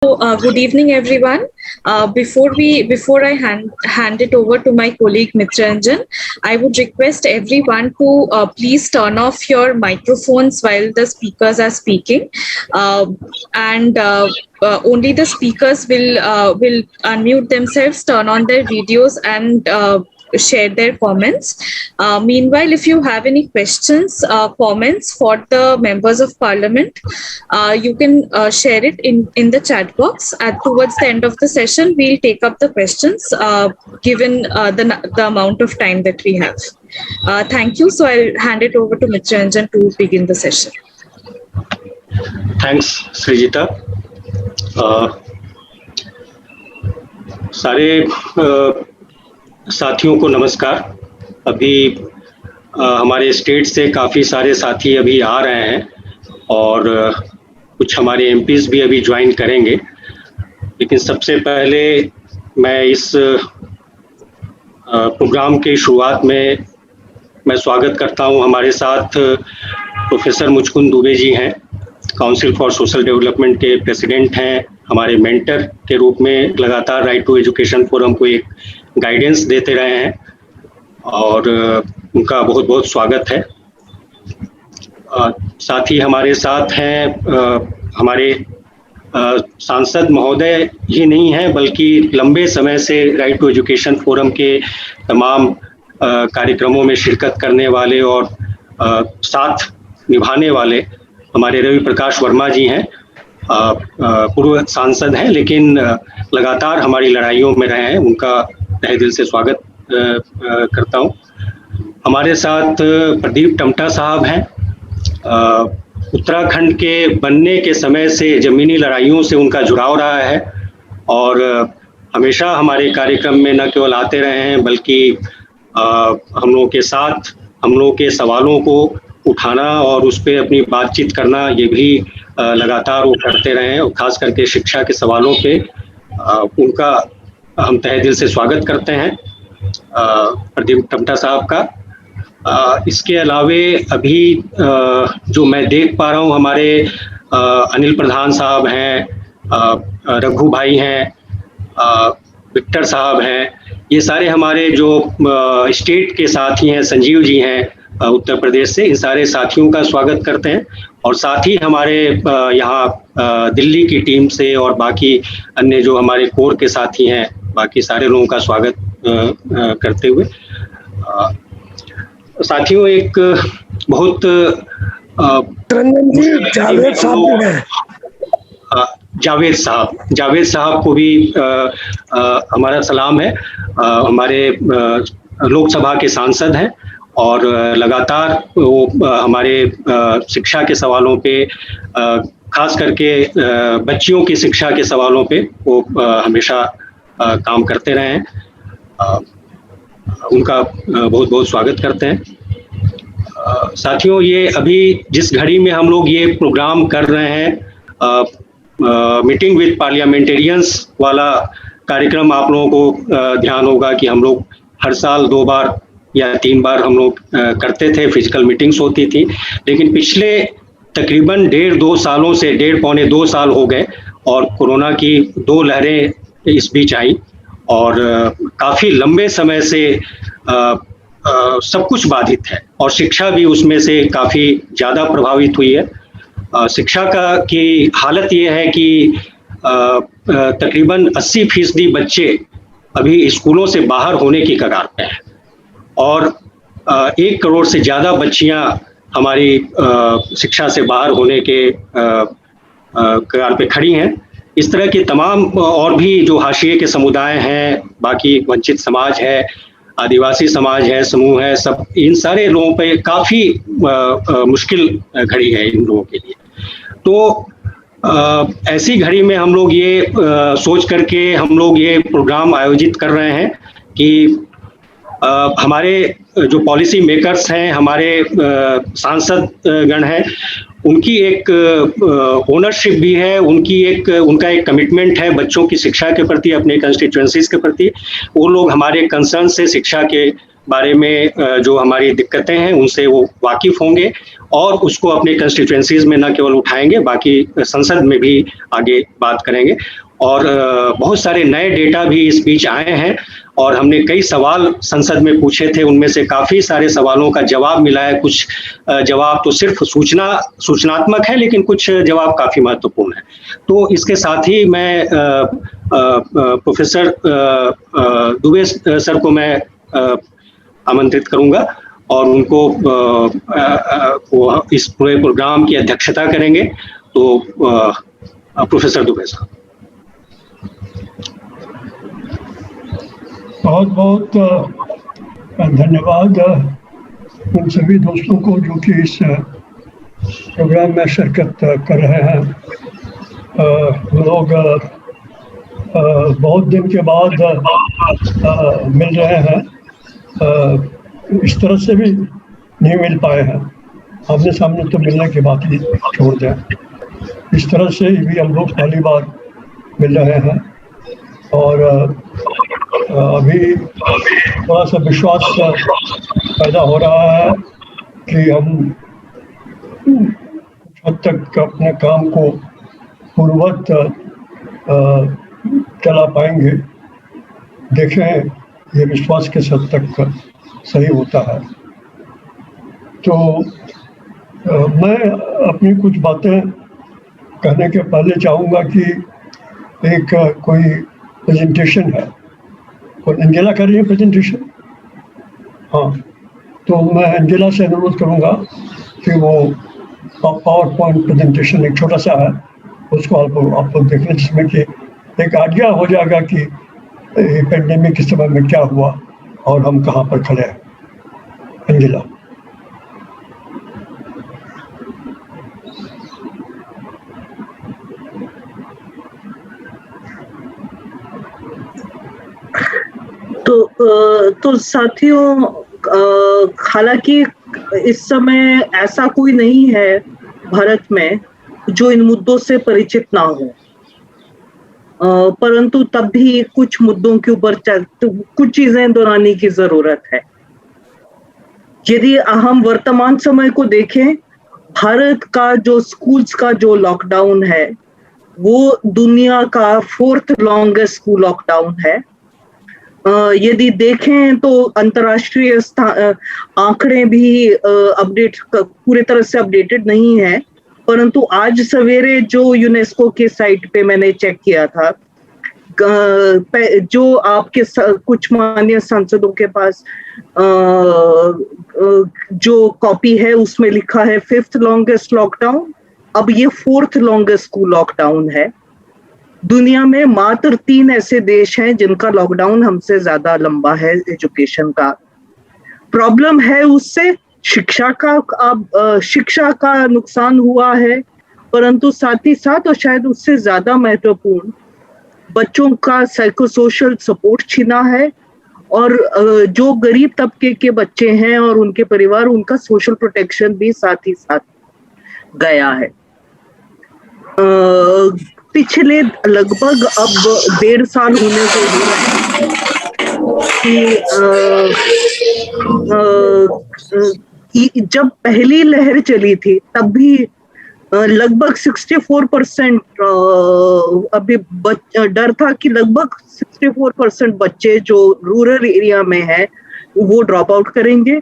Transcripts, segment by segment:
Good evening, everyone. Before I hand it over to my colleague Mitranjan, I would request everyone to please turn off your microphones while the speakers are speaking, and only the speakers will unmute themselves, turn on their videos, and share their comments. Meanwhile, if you have any questions, comments for the members of parliament, you can share it in the chat box. Towards the end of the session, we'll take up the questions given the amount of time that we have. Thank you. So I'll hand it over to Mitranjan to begin the session. Thanks, Srijita. सारे साथियों को नमस्कार। अभी हमारे state से काफ़ी सारे साथी अभी आ रहे हैं और कुछ हमारे एमपीज भी अभी ज्वाइन करेंगे, लेकिन सबसे पहले मैं इस प्रोग्राम के शुरुआत में मैं स्वागत करता हूं। हमारे साथ प्रोफेसर मुचकुंद दुबे जी हैं, काउंसिल फॉर सोशल डेवलपमेंट के प्रेसिडेंट हैं, हमारे मेंटर के रूप में लगातार राइट टू एजुकेशन फोरम को एक गाइडेंस देते रहे हैं और उनका बहुत बहुत स्वागत है। साथ ही हमारे साथ हैं हमारे सांसद महोदय ही नहीं हैं, बल्कि लंबे समय से राइट टू एजुकेशन फोरम के तमाम कार्यक्रमों में शिरकत करने वाले और साथ निभाने वाले हमारे रवि प्रकाश वर्मा जी हैं। पूर्व सांसद हैं लेकिन लगातार हमारी लड़ाइयों में रहे हैं, उनका तहे दिल से स्वागत करता हूं। हमारे साथ प्रदीप टमटा साहब हैं। उत्तराखंड के बनने के समय से जमीनी लड़ाइयों से उनका जुड़ाव रहा है और हमेशा हमारे कार्यक्रम में न केवल आते रहे हैं बल्कि हम लोगों के साथ हम लोगों के सवालों को उठाना और उस पर अपनी बातचीत करना, ये भी लगातार वो करते रहे हैं और खास करके शिक्षा के सवालों पे उनका हम तहे दिल से स्वागत करते हैं प्रदीप टमटा साहब का। इसके अलावे अभी जो मैं देख पा रहा हूँ, हमारे अनिल प्रधान साहब हैं, रघु भाई हैं, विक्टर साहब हैं, ये सारे हमारे जो स्टेट के साथी हैं, संजीव जी हैं उत्तर प्रदेश से, इन सारे साथियों का स्वागत करते हैं। और साथ ही हमारे यहाँ दिल्ली की टीम से और बाकी अन्य जो हमारे कोर के साथी हैं, बाकी सारे लोगों का स्वागत करते हुए साथियों, एक बहुत जावेद साहब को भी हमारा सलाम है। हमारे लोकसभा के सांसद हैं और लगातार वो हमारे शिक्षा के सवालों पे, खास करके बच्चियों की शिक्षा के सवालों पे वो हमेशा काम करते रहे हैं। उनका बहुत बहुत स्वागत करते हैं। साथियों, ये अभी जिस घड़ी में हम लोग ये प्रोग्राम कर रहे हैं, मीटिंग विद पार्लियामेंटेरियंस वाला कार्यक्रम, आप लोगों को ध्यान होगा कि हम लोग हर साल 2 बार या 3 बार हम लोग करते थे, फिजिकल मीटिंग्स होती थी, लेकिन पिछले तकरीबन 1.5-2 सालों से 1.5-2 साल हो गए और कोरोना की 2 लहरें इस बीच आई और काफ़ी लंबे समय से सब कुछ बाधित है और शिक्षा भी उसमें से काफ़ी ज़्यादा प्रभावित हुई है। शिक्षा की हालत ये है कि तकरीबन 80% बच्चे अभी स्कूलों से बाहर होने की कगार पे हैं और 1 करोड़ से ज़्यादा बच्चियां हमारी शिक्षा से बाहर होने के कगार पे खड़ी हैं। इस तरह के तमाम और भी जो हाशिए के समुदाय हैं, बाकी वंचित समाज है, आदिवासी समाज है, समूह है, सब इन सारे लोगों पे काफ़ी मुश्किल घड़ी है इन लोगों के लिए। तो ऐसी घड़ी में हम लोग ये सोच करके हम लोग ये प्रोग्राम आयोजित कर रहे हैं कि हमारे जो पॉलिसी मेकर्स हैं, हमारे सांसद गण हैं, उनकी एक ओनरशिप भी है, उनका एक कमिटमेंट है बच्चों की शिक्षा के प्रति, अपने कंस्टिट्यूएंसीज के प्रति। वो लोग हमारे कंसर्न से शिक्षा के बारे में जो हमारी दिक्कतें हैं उनसे वो वाकिफ होंगे और उसको अपने कंस्टिट्यूएंसीज में न केवल उठाएंगे, बाकी संसद में भी आगे बात करेंगे। और बहुत सारे नए डेटा भी इस बीच आए हैं और हमने कई सवाल संसद में पूछे थे, उनमें से काफ़ी सारे सवालों का जवाब मिला है। कुछ जवाब तो सिर्फ सूचनात्मक है, लेकिन कुछ जवाब काफ़ी महत्वपूर्ण है। तो इसके साथ ही मैं प्रोफेसर दुबे सर को मैं आमंत्रित करूंगा और उनको वो इस पूरे प्रोग्राम की अध्यक्षता करेंगे। तो प्रोफेसर दुबे साहब। बहुत बहुत धन्यवाद उन सभी दोस्तों को जो कि इस प्रोग्राम में शिरकत कर रहे हैं। हम लोग बहुत दिन के बाद मिल रहे हैं, इस तरह से भी नहीं मिल पाए हैं। आमने सामने तो मिलने की बात ही छोड़ दें, इस तरह से भी हम लोग पहली बार मिल रहे हैं। और अभी थोड़ा सा विश्वास पैदा हो रहा है कि हम हद तक अपने काम को पूर्ववत चला पाएंगे। देखें ये विश्वास किस हद तक सही होता है। तो मैं अपनी कुछ बातें कहने के पहले चाहूँगा कि एक कोई प्रेजेंटेशन है और एंजेला कर रही है प्रेजेंटेशन। हाँ, तो मैं एंजेला से अनुरोध करूँगा कि वो पावर पॉइंट प्रेजेंटेशन एक छोटा सा है, उसको आप लोग देखने, जिसमें कि एक आइडिया हो जाएगा कि पेंडेमिक के समय में क्या हुआ और हम कहाँ पर खड़े हैं। एंजेला। तो साथियों, हालांकि इस समय ऐसा कोई नहीं है भारत में जो इन मुद्दों से परिचित ना हो, परंतु तब भी कुछ मुद्दों के ऊपर कुछ चीजें दोहराने की जरूरत है। यदि हम वर्तमान समय को देखें, भारत का जो स्कूल्स का जो लॉकडाउन है वो दुनिया का 4th लॉन्गेस्ट स्कूल लॉकडाउन है। यदि देखें तो अंतर्राष्ट्रीय आंकड़े भी पूरे तरह से अपडेटेड नहीं है, परंतु आज सवेरे जो यूनेस्को के साइट पे मैंने चेक किया था, जो आपके कुछ माननीय सांसदों के पास जो कॉपी है उसमें लिखा है 5th लॉन्गेस्ट लॉकडाउन। अब ये 4th लॉन्गेस्ट स्कूल लॉकडाउन है। दुनिया में मात्र 3 ऐसे देश हैं जिनका लॉकडाउन हमसे ज्यादा लंबा है एजुकेशन का। प्रॉब्लम है उससे शिक्षा का नुकसान हुआ है, परंतु साथ ही साथ और शायद उससे ज्यादा महत्वपूर्ण, बच्चों का साइको सोशल सपोर्ट छीना है। और जो गरीब तबके के बच्चे हैं और उनके परिवार, उनका सोशल प्रोटेक्शन भी साथ ही साथ गया है। पिछले लगभग अब 1.5 साल होने को हुआ कि जब पहली लहर चली थी तब भी लगभग 64% अभी डर था कि लगभग 64% बच्चे जो रूरल एरिया में है वो ड्रॉप आउट करेंगे।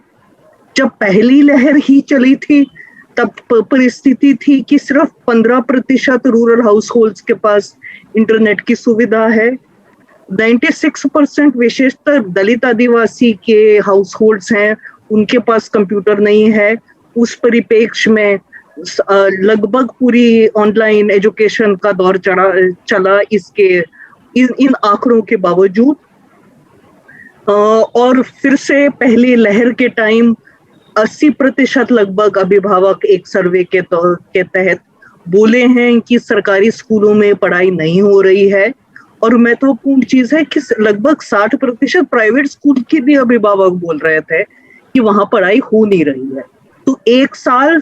जब पहली लहर ही चली थी तब परिस्थिति थी कि सिर्फ 15% रूरल हाउस होल्ड्स के पास इंटरनेट की सुविधा है। 96% विशेषतर दलित आदिवासी के हाउस होल्ड्स हैं, उनके पास कंप्यूटर नहीं है। उस परिप्रेक्ष्य में लगभग पूरी ऑनलाइन एजुकेशन का दौर चला इन आंकड़ों के बावजूद। और फिर से पहली लहर के टाइम 80% लगभग अभिभावक एक सर्वे के तहत बोले हैं कि सरकारी स्कूलों में पढ़ाई नहीं हो रही है। और महत्वपूर्ण चीज है कि लगभग 60% प्राइवेट स्कूल के भी अभिभावक बोल रहे थे कि वहां पढ़ाई हो नहीं रही है। तो 1 साल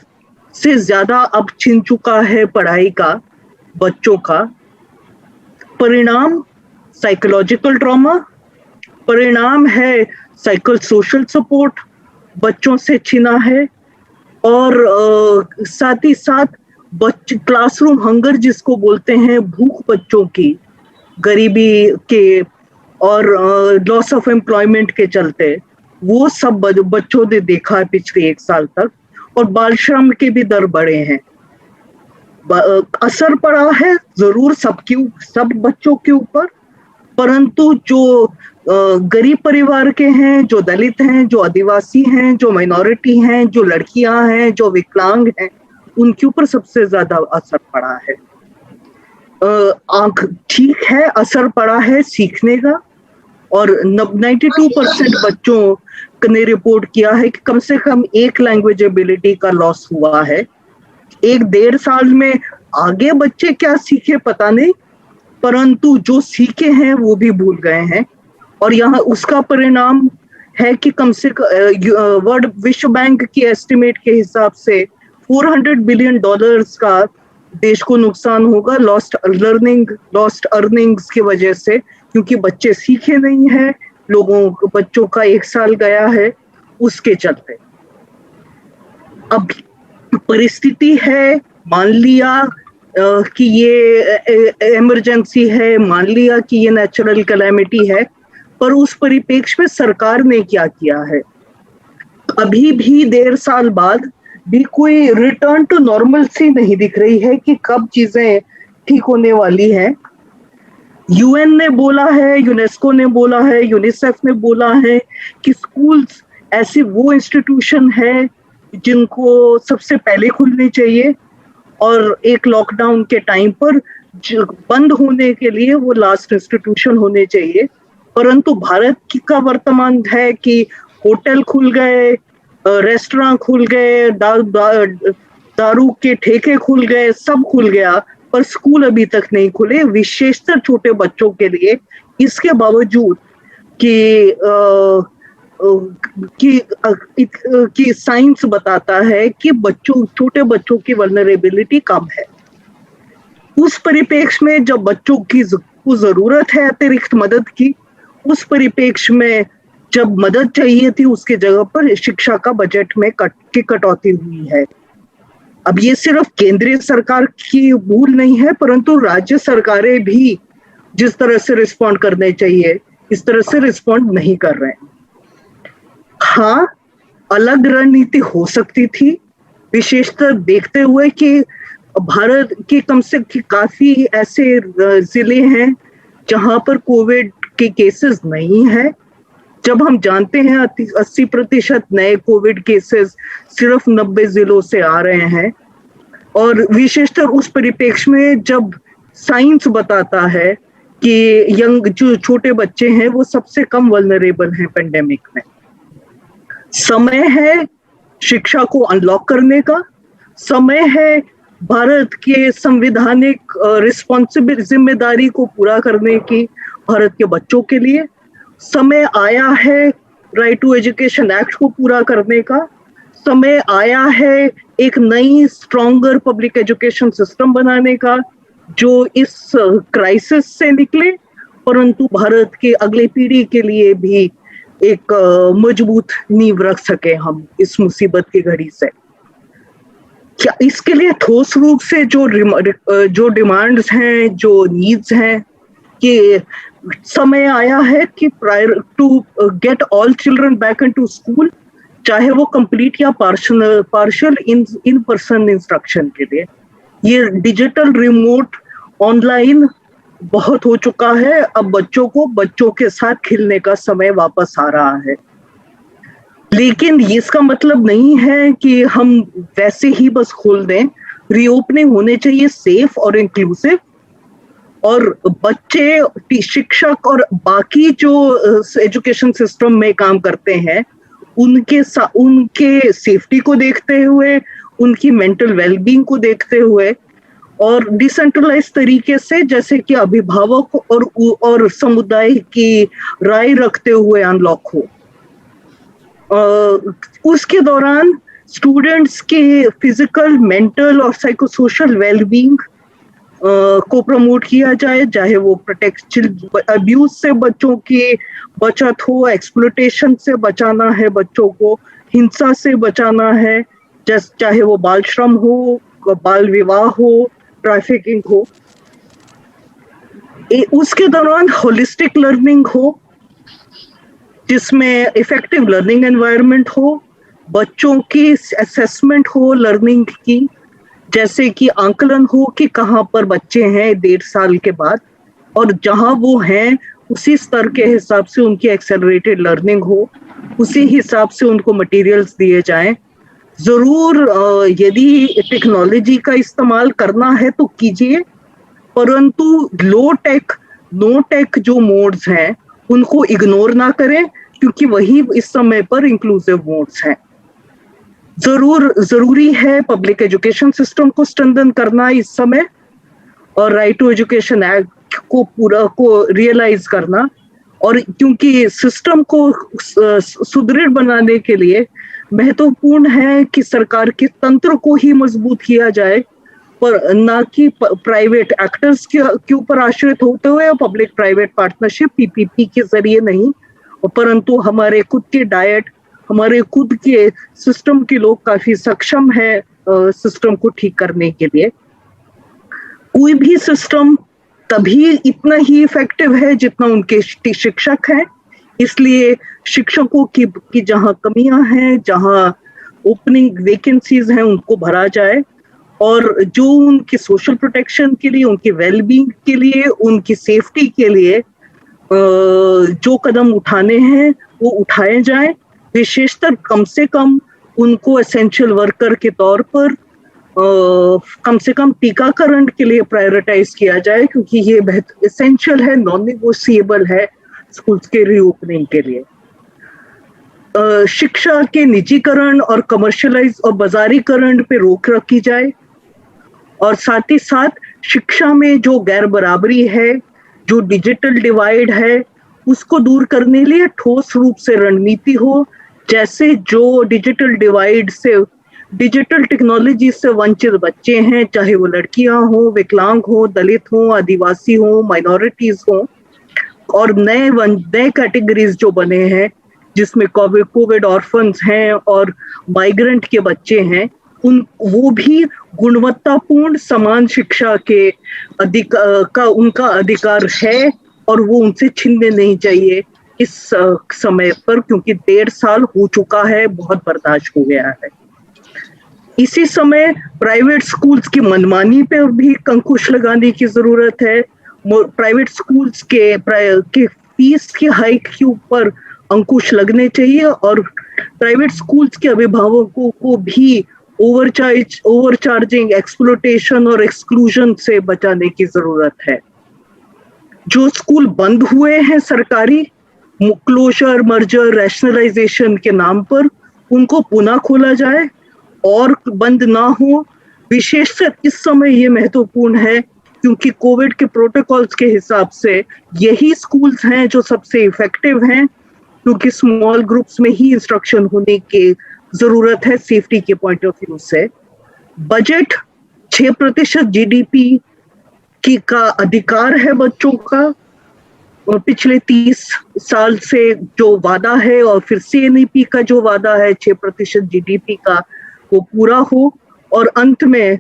से ज्यादा अब छिन चुका है पढ़ाई का बच्चों का। परिणाम साइकोलॉजिकल ट्रॉमा, परिणाम है साइको सोशल सपोर्ट बच्चों से छिना है। और साथ ही साथ क्लासरूम हंगर जिसको बोलते हैं, भूख बच्चों की, गरीबी के और लॉस ऑफ एम्प्लॉयमेंट के चलते, वो सब बच्चों ने देखा है पिछले 1 साल तक। और बाल श्रम के भी दर बढ़े हैं। असर पड़ा है जरूर सब बच्चों के ऊपर, परंतु जो गरीब परिवार के हैं, जो दलित हैं, जो आदिवासी हैं, जो माइनॉरिटी हैं, जो लड़कियां हैं, जो विकलांग हैं, उनके ऊपर सबसे ज्यादा असर पड़ा है। आंख ठीक है, असर पड़ा है सीखने का, और 92% बच्चों ने रिपोर्ट किया है कि कम से कम एक लैंग्वेज एबिलिटी का लॉस हुआ है। 1-1.5 साल में आगे बच्चे क्या सीखे पता नहीं, परंतु जो सीखे हैं वो भी भूल गए हैं। और यहाँ उसका परिणाम है कि कम से कम विश्व बैंक की एस्टिमेट के हिसाब से $400 बिलियन का देश को नुकसान होगा लॉस्ट अर्निंग्स की वजह से, क्योंकि बच्चे सीखे नहीं हैं, बच्चों का 1 साल गया है उसके चलते। अब परिस्थिति है, मान लिया कि ये इमरजेंसी है, मान लिया कि ये नेचुरल कैलेमिटी है, पर उस परिप्रेक्ष्य में सरकार ने क्या किया है? अभी भी 1.5 साल बाद भी कोई रिटर्न टू नॉर्मलसी नहीं दिख रही है कि कब चीजें ठीक होने वाली हैं। यूएन ने बोला है, यूनेस्को ने बोला है, यूनिसेफ ने बोला है कि स्कूल्स ऐसी वो इंस्टीट्यूशन है जिनको सबसे पहले खुलने चाहिए, और एक लॉकडाउन के टाइम पर बंद होने के लिए वो लास्ट इंस्टीट्यूशन होने चाहिए। परंतु भारत का वर्तमान है कि होटल खुल गए, रेस्टोरेंट खुल गए, दारू के ठेके खुल गए, सब खुल गया, पर स्कूल अभी तक नहीं खुले, विशेषकर छोटे बच्चों के लिए। इसके बावजूद कि साइंस बताता है कि छोटे बच्चों की वल्नरेबिलिटी कम है। उस परिप्रेक्ष्य में जब बच्चों की जरूरत है अतिरिक्त मदद की, उस परिप्रेक्ष्य में जब मदद चाहिए थी उसके जगह पर शिक्षा का बजट में कटौती हुई है। अब ये सिर्फ केंद्रीय सरकार की भूल नहीं है, परंतु राज्य सरकारें भी जिस तरह से रिस्पॉन्ड करने चाहिए इस तरह से रिस्पॉन्ड नहीं कर रहे हैं। हाँ, अलग रणनीति हो सकती थी, विशेषतर देखते हुए कि भारत के कम से कम काफी ऐसे जिले हैं जहां पर कोविड के केसेस नहीं है। जब हम जानते हैं 80% नए कोविड केसेस सिर्फ 90 जिलों से आ रहे हैं, और विशेषतर उस परिप्रेक्ष्य में जब साइंस बताता है कि जो छोटे बच्चे हैं वो सबसे कम वल्नरेबल हैं पेंडेमिक में। समय है शिक्षा को अनलॉक करने का, समय है भारत के संवैधानिक रिस्पॉन्सिबिलिटी जिम्मेदारी को पूरा करने की भारत के बच्चों के लिए। समय आया है राइट टू एजुकेशन एक्ट को पूरा करने का। समय आया है एक नई स्ट्रॉन्गर पब्लिक एजुकेशन सिस्टम बनाने का जो इस क्राइसिस से निकले, परंतु भारत के अगले पीढ़ी के लिए भी एक मजबूत नींव रख सके हम इस मुसीबत की घड़ी से। क्या इसके लिए ठोस रूप से जो डिमांड्स हैं, जो नीड्स हैं, कि समय आया है कि prior to get all children back into school, चाहे वो कंप्लीट या पार्शियल इन पर्सन इंस्ट्रक्शन के लिए। ये डिजिटल रिमोट ऑनलाइन बहुत हो चुका है। अब बच्चों के साथ खेलने का समय वापस आ रहा है, लेकिन इसका मतलब नहीं है कि हम वैसे ही बस खोल दें। रीओपनिंग होने चाहिए सेफ और इंक्लूसिव, और बच्चे, शिक्षक और बाकी जो एजुकेशन सिस्टम में काम करते हैं उनके सेफ्टी को देखते हुए, उनकी मेंटल वेलबींग को देखते हुए, और डिसेंट्रलाइज तरीके से, जैसे कि अभिभावक और समुदाय की राय रखते हुए अनलॉक हो। उसके दौरान स्टूडेंट्स के फिजिकल, मेंटल और साइकोसोशल वेलबींग को प्रमोट किया जाए, चाहे वो प्रोटेक्शन, अब्यूज से बच्चों की बचत हो, एक्सप्लॉयटेशन से बचाना है बच्चों को, हिंसा से बचाना है, चाहे वो बाल श्रम हो, बाल विवाह हो, ट्रैफिकिंग हो। उसके दौरान होलिस्टिक लर्निंग हो, जिसमें इफेक्टिव लर्निंग एनवायरनमेंट हो, बच्चों की असेसमेंट हो लर्निंग की, जैसे कि आंकलन हो कि कहाँ पर बच्चे हैं 1.5 साल के बाद, और जहां वो हैं उसी स्तर के हिसाब से उनकी एक्सेलरेटेड लर्निंग हो, उसी हिसाब से उनको मटेरियल्स दिए जाएं। जरूर यदि टेक्नोलॉजी का इस्तेमाल करना है तो कीजिए, परंतु लो टेक नो टेक जो मोड्स हैं उनको इग्नोर ना करें, क्योंकि वही इस समय पर इंक्लूसिव मोड्स हैं। जरूरी है पब्लिक एजुकेशन सिस्टम को स्ट्रेंथन करना इस समय, और राइट टू एजुकेशन एक्ट को पूरा रियलाइज करना, और क्योंकि सिस्टम को सुदृढ़ बनाने के लिए महत्वपूर्ण है कि सरकार के तंत्र को ही मजबूत किया जाए, पर ना कि प्राइवेट एक्टर्स के ऊपर आश्रित होते हुए, पब्लिक प्राइवेट पार्टनरशिप पीपीपी के जरिए नहीं, परंतु हमारे खुद के डाइट, हमारे खुद के सिस्टम के लोग काफी सक्षम है सिस्टम को ठीक करने के लिए। कोई भी सिस्टम तभी इतना ही इफेक्टिव है जितना उनके शिक्षक हैं, इसलिए शिक्षकों की जहां कमियां हैं, जहां ओपनिंग वैकेंसीज हैं, उनको भरा जाए, और जो उनकी सोशल प्रोटेक्शन के लिए, उनकी वेलबींग के लिए, उनकी सेफ्टी के लिए जो कदम उठाने हैं वो उठाए जाएं। विशेषतर कम से कम उनको एसेंशियल वर्कर के तौर पर कम से कम टीकाकरण के लिए प्रायोरिटाइज किया जाए, क्योंकि ये बहुत एसेंशियल है, नॉन नेगोशिएबल है स्कूल्स के रीओपनिंग के लिए। शिक्षा के निजीकरण और कमर्शियलाइज और बाजारीकरण पे रोक रखी जाए, और साथ ही साथ शिक्षा में जो गैर बराबरी है, जो डिजिटल डिवाइड है, उसको दूर करने के लिए ठोस रूप से रणनीति हो। जैसे जो डिजिटल डिवाइड से, डिजिटल टेक्नोलॉजी से वंचित बच्चे हैं, चाहे वो लड़कियां हो, विकलांग हो, दलित हो, आदिवासी हो, माइनॉरिटीज हो, और नए कैटेगरीज जो बने हैं जिसमें कोविड ऑर्फन्स हैं और माइग्रेंट के बच्चे हैं, वो भी गुणवत्तापूर्ण समान शिक्षा के उनका अधिकार है, और वो उनसे छीनने नहीं चाहिए इस समय पर, क्योंकि 1.5 साल हो चुका है, बहुत बर्दाश्त हो गया है। इसी समय प्राइवेट स्कूल्स की मनमानी पे भी अंकुश लगाने की जरूरत है। प्राइवेट स्कूल्स के फीस की हाइक के ऊपर अंकुश लगने चाहिए, और प्राइवेट स्कूल्स के अभिभावकों को भी ओवरचार्जिंग, एक्सप्लॉयटेशन और एक्सक्लूजन से बचाने की जरूरत है। जो स्कूल बंद हुए हैं सरकारी, क्लोजर, मर्जर, रैशनलाइजेशन के नाम पर, उनको पुनः खोला जाए और बंद ना हो। विशेषकर इस समय ये महत्वपूर्ण है क्योंकि कोविड के प्रोटोकॉल्स के हिसाब से यही स्कूल्स हैं जो सबसे इफेक्टिव हैं, क्योंकि स्मॉल ग्रुप्स में ही इंस्ट्रक्शन होने की जरूरत है सेफ्टी के पॉइंट ऑफ व्यू से। बजट 6% जीडीपी का अधिकार है बच्चों का, और पिछले 30 साल से जो वादा है, और फिर CNEP का जो वादा है 6% जीडीपी का, वो पूरा हो। और अंत में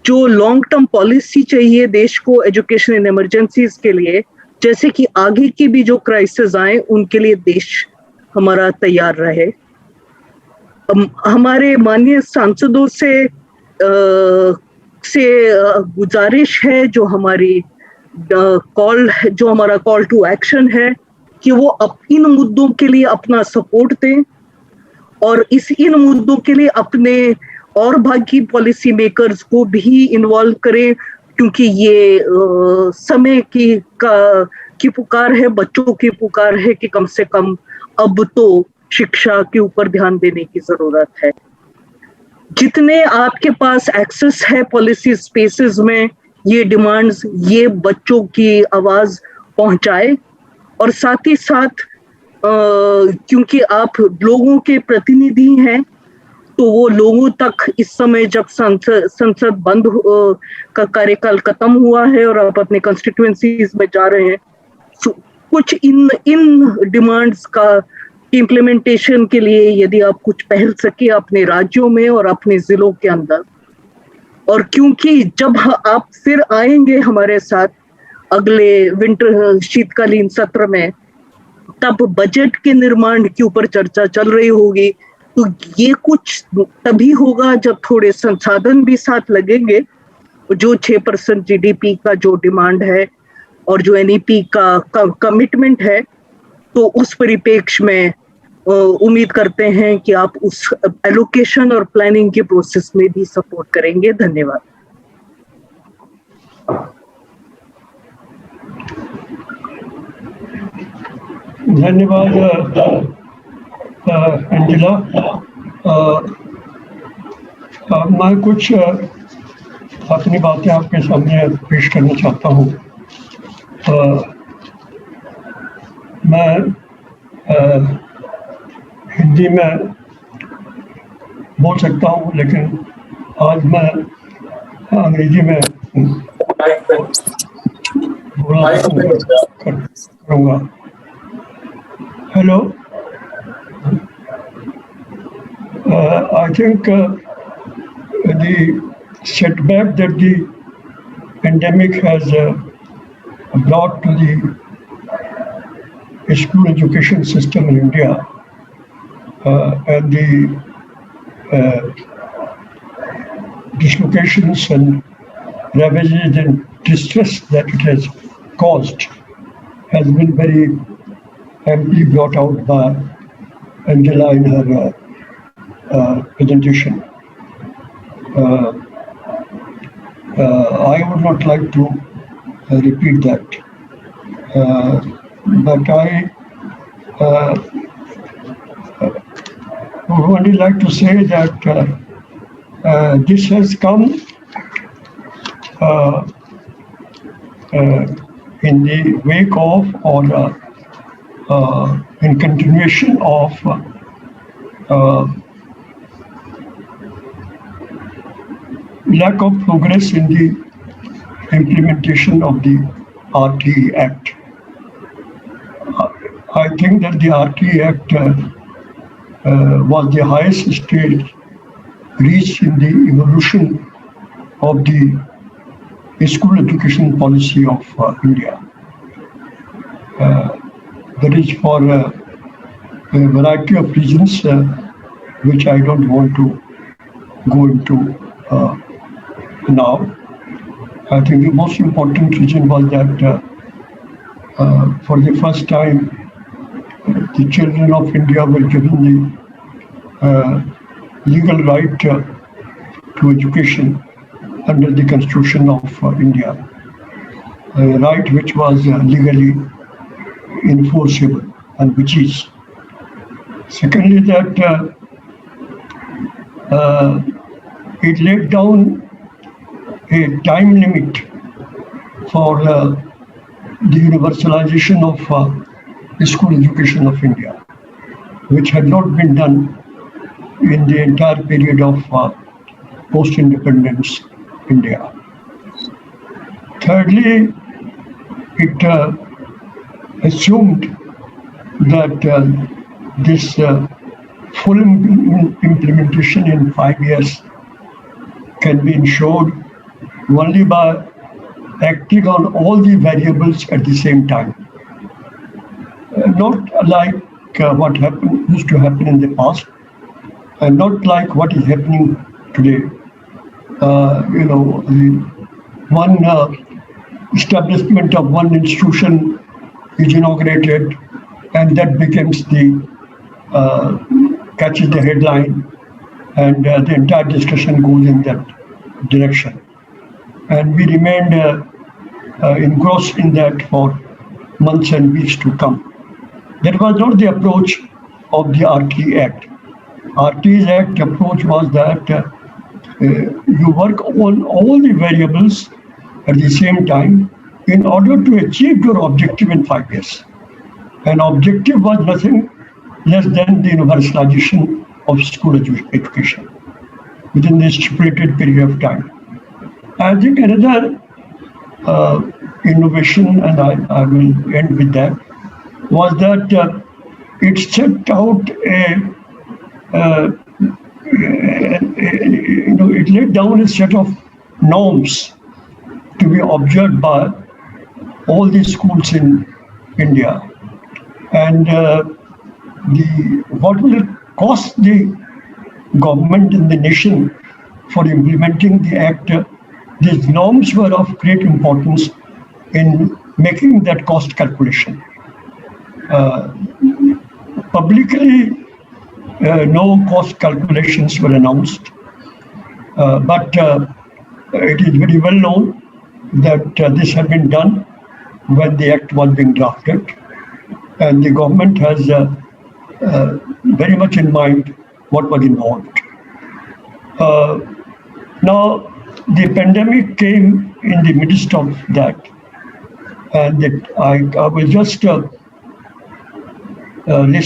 जो लॉन्ग टर्म पॉलिसी चाहिए देश को एजुकेशन इन इमरजेंसीज के लिए, जैसे कि आगे की भी जो क्राइसिस आए उनके लिए देश हमारा तैयार रहे। हमारे माननीय सांसदों से गुजारिश है, जो हमारा कॉल टू एक्शन है, कि वो इन मुद्दों के लिए अपना सपोर्ट दें, और इन मुद्दों के लिए अपने और बाकी पॉलिसी मेकर्स को भी इन्वॉल्व करें, क्योंकि ये समय की पुकार है, बच्चों की पुकार है कि कम से कम अब तो शिक्षा के ऊपर ध्यान देने की जरूरत है। जितने आपके पास एक्सेस है पॉलिसी स्पेसेस में, ये डिमांड्स, ये बच्चों की आवाज पहुंचाए, और साथ ही साथ क्योंकि आप लोगों के प्रतिनिधि हैं, तो वो लोगों तक इस समय जब संसद बंद का कार्यकाल खत्म हुआ है और आप अपने कंस्टिट्यूएंसीज में जा रहे हैं, कुछ इन डिमांड्स का इम्प्लीमेंटेशन के लिए यदि आप कुछ पहल सके अपने राज्यों में और अपने जिलों के अंदर। और क्योंकि जब आप फिर आएंगे हमारे साथ अगले विंटर शीतकालीन सत्र में, तब बजट के निर्माण के ऊपर चर्चा चल रही होगी। तो ये कुछ तभी होगा जब थोड़े संसाधन भी साथ लगेंगे। जो 6% जीडीपी का जो डिमांड है और जो एनईपी का कमिटमेंट है, तो उस परिप्रेक्ष्य में उम्मीद करते हैं कि आप उस एलोकेशन और प्लानिंग के प्रोसेस में भी सपोर्ट करेंगे। धन्यवाद। धन्यवाद अंजिला। मैं कुछ अपनी बातें आपके सामने पेश करना चाहता हूँ। मैं हिंदी में बोल सकता हूँ, लेकिन आज मैं अंग्रेजी में बोलना करूँगा। Hello, I think the setback that the pandemic has brought to the school education system in India and the dislocations and ravages and distress that it has caused has been very amply brought out by Angela in her presentation. I would not like to repeat that, but I would only like to say that this has come in the wake of or in continuation of lack of progress in the implementation of the RTE Act. I think that the RTE Act was the highest stage reached in the evolution of the school education policy of India. That is for a variety of reasons which I don't want to go into now. I think the most important reason was that for the first time the children of India were given the legal right to education under the Constitution of India, a right which was legally enforceable and which is. Secondly, that it laid down a time limit for the universalization of school education of India, which had not been done in the entire period of post-independence India. Thirdly, it assumed that this full implementation in 5 years can be ensured only by acting on all the variables at the same time. Not like what used to happen in the past, and not like what is happening today. The one establishment of one institution is inaugurated, and that becomes catches the headline, and the entire discussion goes in that direction. And we remained engrossed in that for months and weeks to come. That was not the approach of the RTE Act. RTE Act approach was that you work on all the variables at the same time in order to achieve your objective in 5 years. An objective was nothing less than the universalization of school education within the stipulated period of time. I think another innovation, and I will end with that, was that it set out it laid down a set of norms to be observed by all the schools in India, and what will it cost the government and the nation for implementing the act. These norms were of great importance in making that cost calculation. Publicly, no cost calculations were announced, but it is very well known that this had been done when the act was being drafted, and the government has very much in mind what was involved. Now, the pandemic came in the midst of that, and I will just list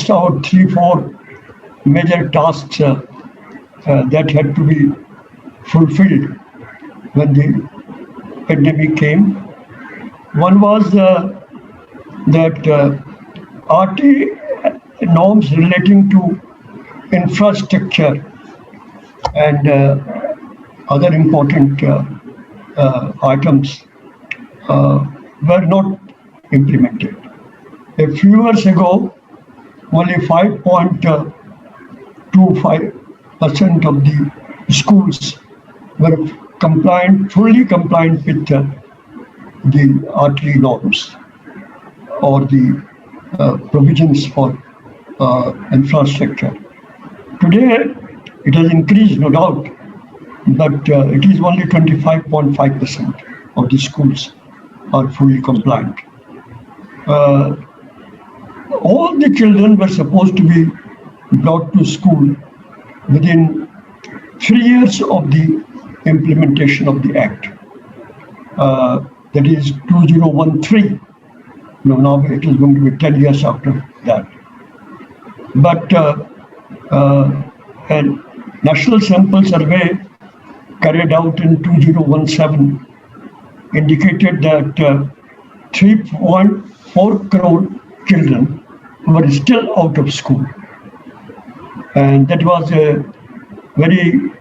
out 3-4 major tasks that had to be fulfilled when the pandemic came. One was that RT norms relating to infrastructure and other important items were not implemented. A few years ago, only 5.25% of the schools were fully compliant with the RT norms or the provisions for infrastructure. Today, it has increased, no doubt, but it is only 25.5% of the schools are fully compliant. All the children were supposed to be brought to school within 3 years of the implementation of the Act. That is 2013. Now it is going to be 10 years after that. But a national sample survey carried out in 2017 indicated that 3.4 crore children were still out of school. And that was a very,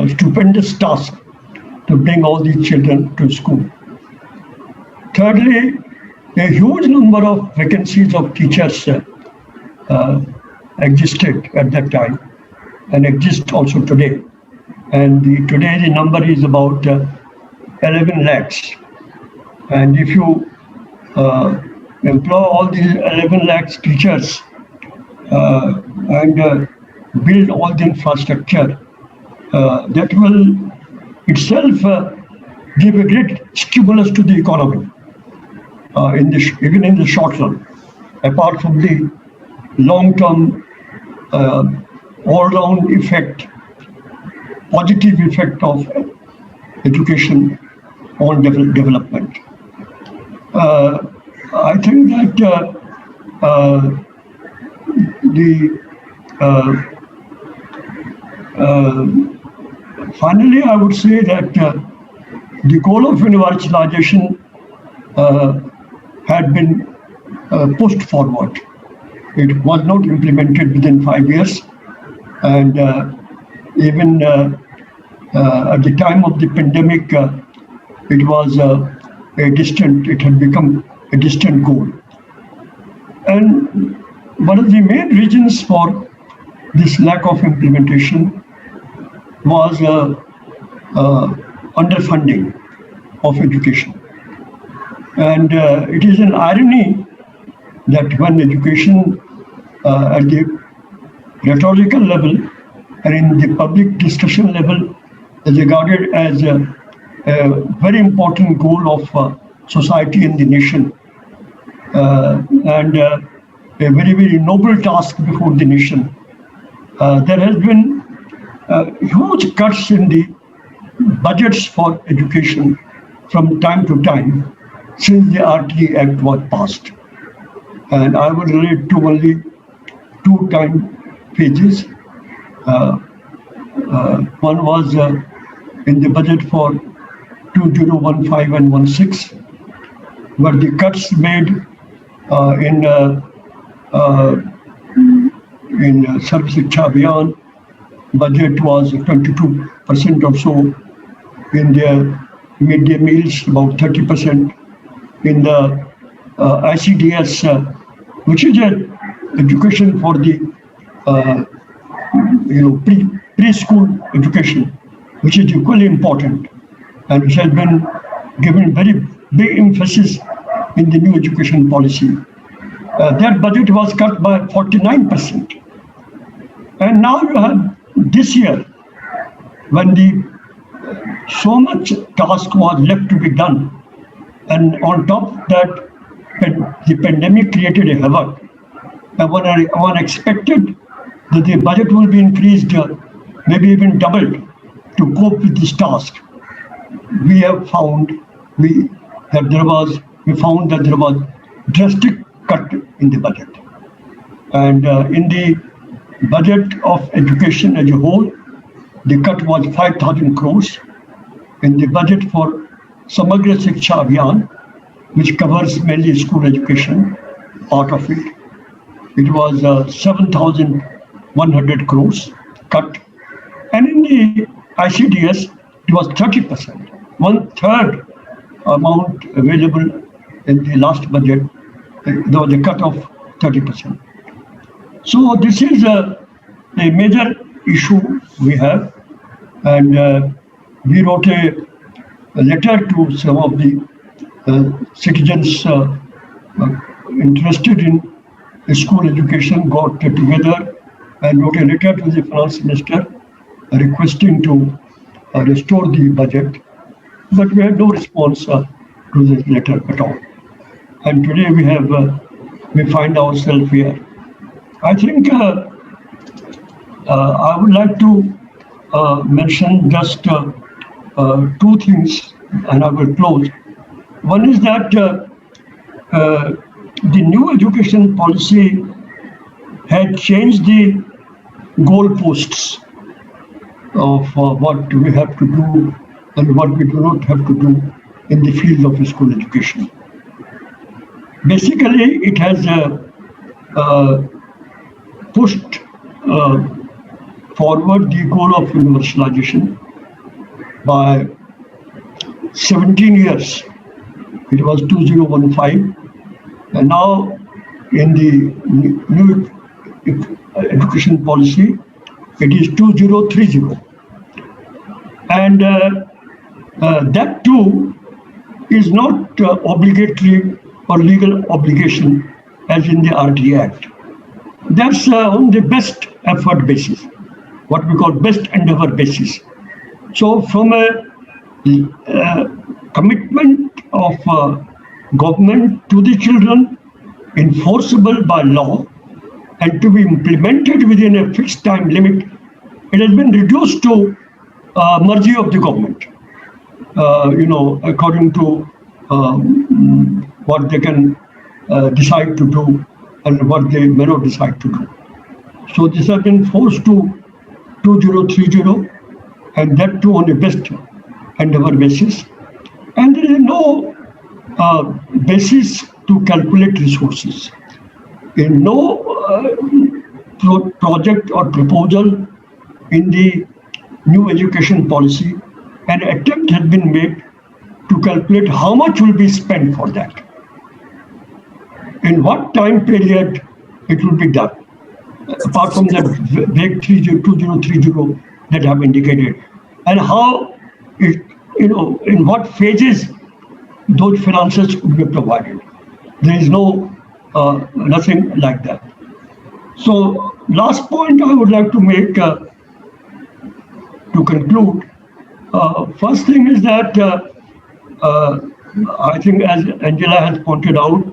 stupendous task to bring all these children to school. Thirdly, a huge number of vacancies of teachers existed at that time and exist also today. And today the number is about 11 lakhs. And if you employ all these 11 lakhs teachers and build all the infrastructure, that will itself give a great stimulus to the economy, even in the short run, apart from the long-term all-round effect, positive effect of education on development. I think that finally, I would say that the goal of universalization had been pushed forward. It was not implemented within 5 years, and even at the time of the pandemic, it was it had become a distant goal. And one of the main reasons for this lack of implementation was underfunding of education. And it is an irony that when education at the rhetorical level and in the public discussion level is regarded as a very important goal of society and the nation, and a very, very noble task before the nation, there has been huge cuts in the budgets for education from time to time since the RT Act was passed. And I will relate to only 2 time pages. One was in the budget for 2015 and 16, where the cuts made in Sarv Shiksha Abhiyan, budget was 22% or so. In the midday meals, about 30%. In the ICDS, which is education for the preschool education, which is equally important, and which has been given very big emphasis in the new education policy. That budget was cut by 49%. And now you have this year, when so much task was left to be done, and on top of that, the pandemic created a havoc. And one expected that the budget will be increased, maybe even doubled, to cope with this task. We have found that there was drastic cut in the budget, and in the budget of education as a whole, the cut was 5,000 crores. In the budget for Samagra Shiksha Abhiyan, which covers mainly school education, part of it, it was 7,100 crores cut. And in the ICDS, it was 30%, 1/3 amount available in the last budget. There was a cut of 30%. So this is a major issue we have, and we wrote a letter to some of the citizens interested in school education, got together and wrote a letter to the finance minister requesting to restore the budget, but we had no response to this letter at all. And today we find ourselves here. I think I would like to mention just two things, and I will close. One is that the new education policy had changed the goalposts of what we have to do and what we do not have to do in the field of school education. Basically, it has pushed forward the goal of universalization by 17 years. It was 2015, and now in the new education policy, it is 2030. And that too is not obligatory or legal obligation as in the RT Act. That's on the best effort basis, what we call best endeavor basis. So from a commitment of government to the children, enforceable by law, and to be implemented within a fixed time limit, it has been reduced to mercy of the government, according to what they can decide to do and what they may not decide to do. So this has been forced to 2030, and that too on a best endeavor basis. And there is no basis to calculate resources. In no project or proposal in the new education policy, an attempt has been made to calculate how much will be spent for that, in what time period it will be done, apart from that vague 2030 that I have indicated, and how in what phases those finances will be provided. There is nothing like that. So last point I would like to make to conclude. First thing is that I think, as Angela has pointed out,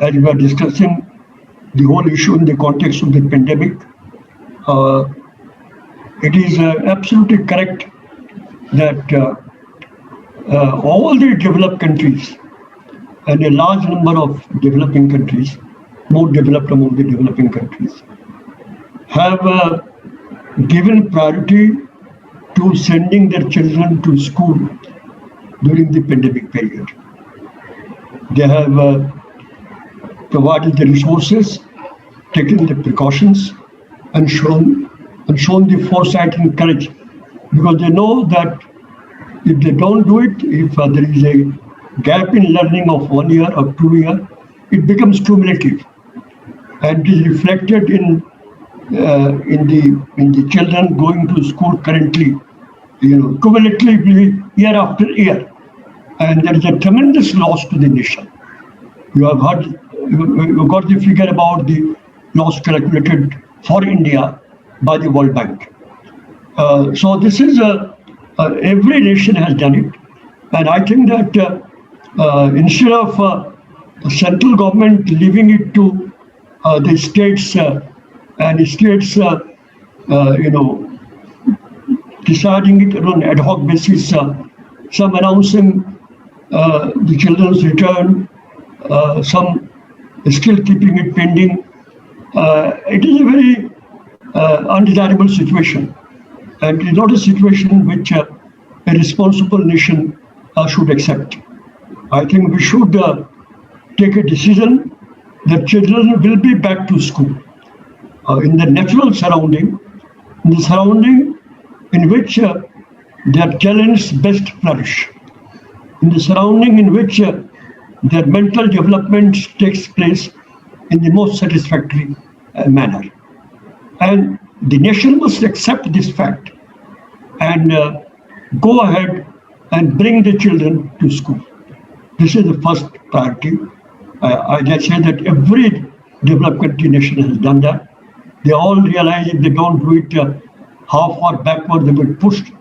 as we are discussing the whole issue in the context of the pandemic, it is absolutely correct that all the developed countries and a large number of developing countries, more developed among the developing countries, have given priority to sending their children to school during the pandemic period. They have provided the resources, taken the precautions, and shown the foresight and courage, because they know that if they don't do it, if there is a gap in learning of 1 year or 2 years, it becomes cumulative, and it is reflected in the children going to school currently, cumulatively year after year, and there is a tremendous loss to the nation. You have heard, you got the figure about the loss calculated for India by the World Bank. So this is every nation has done it, and I think that instead of central government leaving it to the states and states, deciding it on an ad hoc basis, some announcing the children's return, some still keeping it pending. It is a very undesirable situation, and it is not a situation which a responsible nation should accept. I think we should take a decision that children will be back to school in the natural surrounding, in the surrounding in which their talents best flourish, in the surrounding in which their mental development takes place in the most satisfactory manner. And the nation must accept this fact and go ahead and bring the children to school. This is the first priority. I can say that every developed country nation has done that. They all realize if they don't do it, how far backward they will be pushed.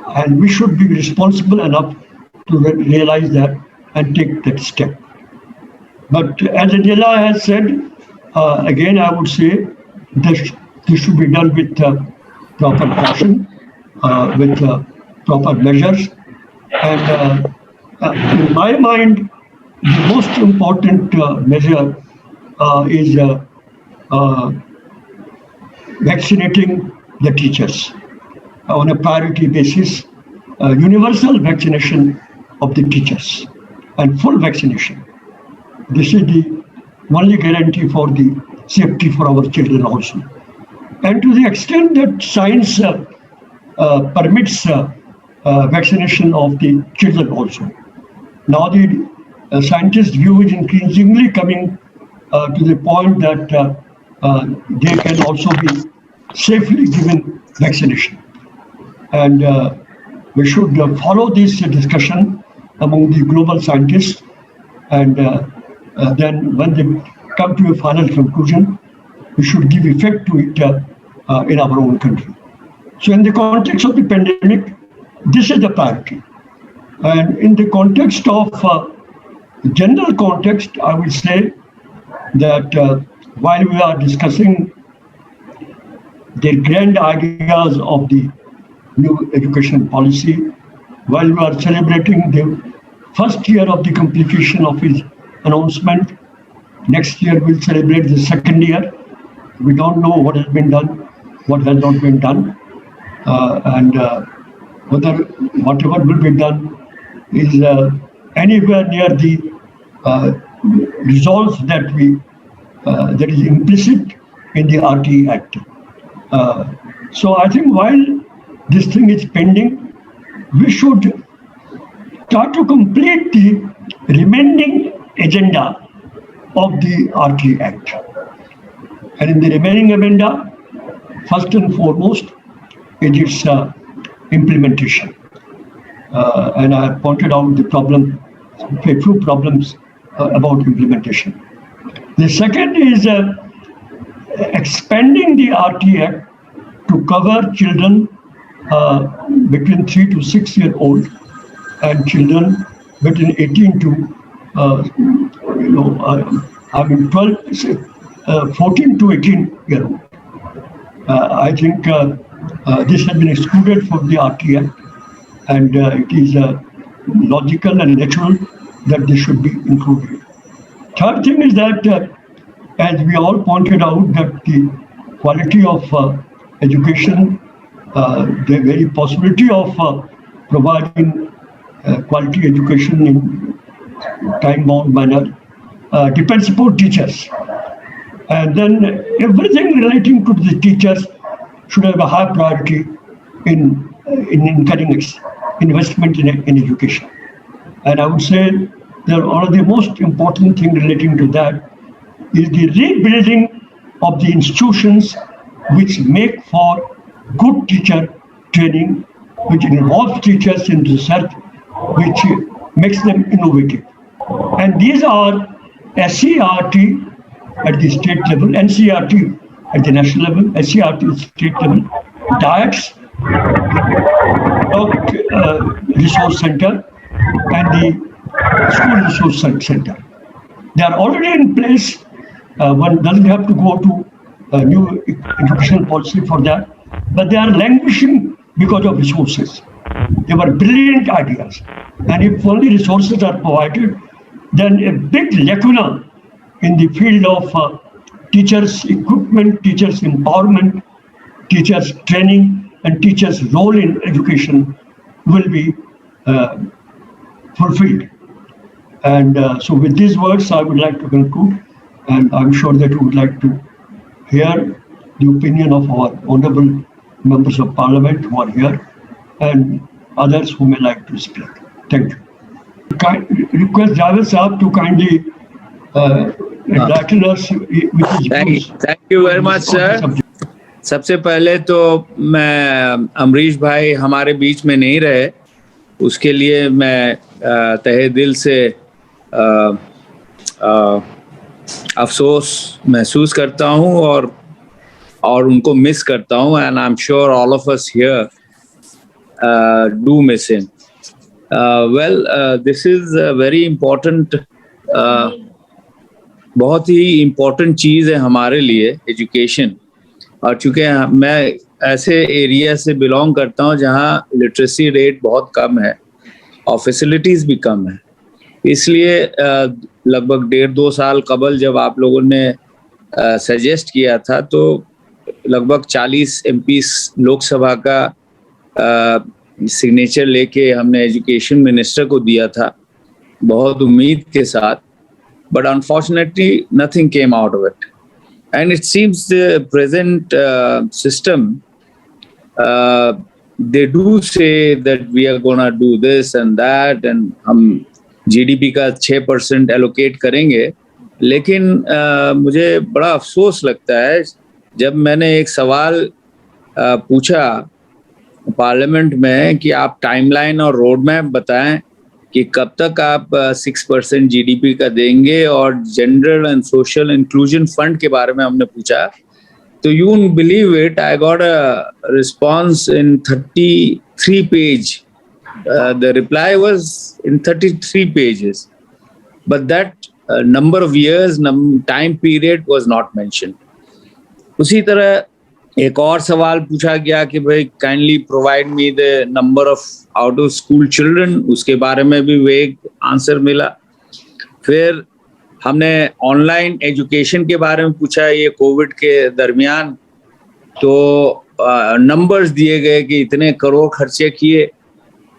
And we should be responsible enough to realize that and take that step. But as Angela has said, again, I would say this should be done with proper caution, with proper measures. And in my mind, the most important measure is vaccinating the teachers on a priority basis, universal vaccination of the teachers and full vaccination. This is the only guarantee for the safety for our children also. And to the extent that science permits vaccination of the children also. Now the scientist view is increasingly coming to the point that they can also be safely given vaccination. And we should follow this discussion among the global scientists, and then when they come to a final conclusion, we should give effect to it in our own country. So in the context of the pandemic, this is the priority. And in the context of general context, I will say that while we are discussing the grand ideas of the new education policy, while we are celebrating the first year of the completion of his announcement, next year we'll celebrate the second year. We don't know what has been done, what has not been done, and whether whatever will be done is anywhere near the results that that is implicit in the RTE Act. So I think while this thing is pending, we should try to complete the remaining agenda of the RTE Act. And in the remaining agenda, first and foremost, it is implementation. And I have pointed out the problem, a few problems about implementation. The second is expanding the RTE Act to cover children between 3 to 6 years old and children between 18 to 14 to 18 year old. I think this has been excluded from the RTE Act, and it is logical and natural that this should be included. Third thing is that, as we all pointed out, that the quality of education, the very possibility of providing quality education in time-bound manner depends upon teachers. And then everything relating to the teachers should have a high priority in encouraging investment in education. And I would say that one of the most important thing relating to that is the rebuilding of the institutions which make for good teacher training, which involves teachers in research, which makes them innovative. And these are SCRT at the state level, NCRT at the national level, SCRT at the state level, DIETS, Resource Center, and the School Resource Center. They are already in place. One doesn't have to go to a new educational policy for that, but they are languishing because of resources. They were brilliant ideas. And if only resources are provided, then a big lacuna in the field of teachers' equipment, teachers' empowerment, teachers' training, and teachers' role in education will be fulfilled. And so with these words, I would like to conclude, and I'm sure that you would like to hear the opinion of our honorable members of parliament who are here and others who may like to speak. Thank you. Request Javed Saab to kindly enlighten us with his views. Thank you very much, sir. सबसे पहले तो मैं अमरीश भाई हमारे बीच में नहीं रहे, उसके लिए मैं तहे दिल से अफसोस महसूस करता हूँ और उनको मिस करता हूँ, and I am sure all of us here do miss him. Well, this is very important, बहुत ही इम्पोर्टेंट चीज़ है हमारे लिए एजुकेशन. और चूँकि मैं ऐसे एरिया से बिलोंग करता हूँ जहाँ लिटरेसी रेट बहुत कम है और फैसिलिटीज़ भी कम है, इसलिए लगभग 1.5-2 साल कबल जब आप लोगों ने सजेस्ट किया था तो लगभग 40 MPs लोकसभा का सिग्नेचर लेके हमने एजुकेशन मिनिस्टर को दिया था बहुत उम्मीद के साथ, but unfortunately nothing came out of it. And it seems the present system, they do say that we are gonna do this and that, and हम GDP का 6% allocate करेंगे. लेकिन मुझे बड़ा अफसोस लगता है जब मैंने एक सवाल पूछा पार्लियामेंट में कि आप टाइमलाइन और रोड मैप बताएं कि कब तक आप 6% GDP का देंगे, और general and social inclusion fund के बारे में हमने पूछा, तो you won't believe it, I got a response in 33 page. The reply was in 33 pages, but that number of years, time period was not mentioned. उसी तरह एक और सवाल पूछा गया कि भाई kindly provide me the number of out of school children, उसके बारे में भी वेग आंसर मिला. फिर हमने ऑनलाइन एजुकेशन के बारे में पूछा ये कोविड के दरमियान, तो नंबर्स दिए गए कि इतने करोड़ खर्चे किए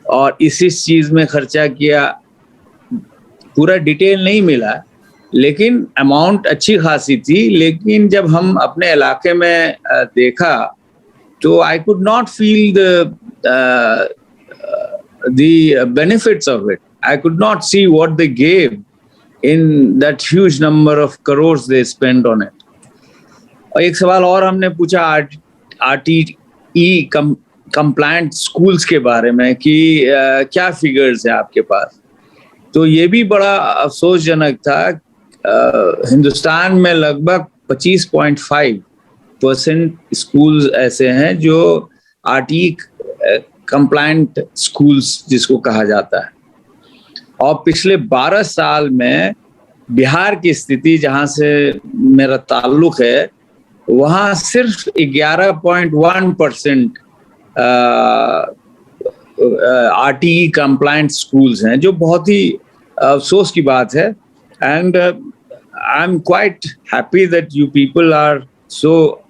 और इस चीज़ में खर्चा किया, पूरा डिटेल नहीं मिला, लेकिन अमाउंट अच्छी खासी थी. लेकिन जब हम अपने इलाके में देखा तो I could not feel the benefits of it. I could not see what they gave in that huge number of crores they spent on it. और एक सवाल और हमने पूछा RTE compliant schools के बारे में कि क्या फिगर्स है आपके पास. तो ये भी बड़ा अफसोसजनक था. हिंदुस्तान में लगभग 25.5% स्कूल्स ऐसे हैं जो RTE कंप्लायंट स्कूल्स जिसको कहा जाता है, और पिछले 12 साल में बिहार की स्थिति जहां से मेरा ताल्लुक है वहां सिर्फ 11.1% RTE कंप्लायंट स्कूल्स हैं, जो बहुत ही अफसोस की बात है. And I am quite happy that you people are so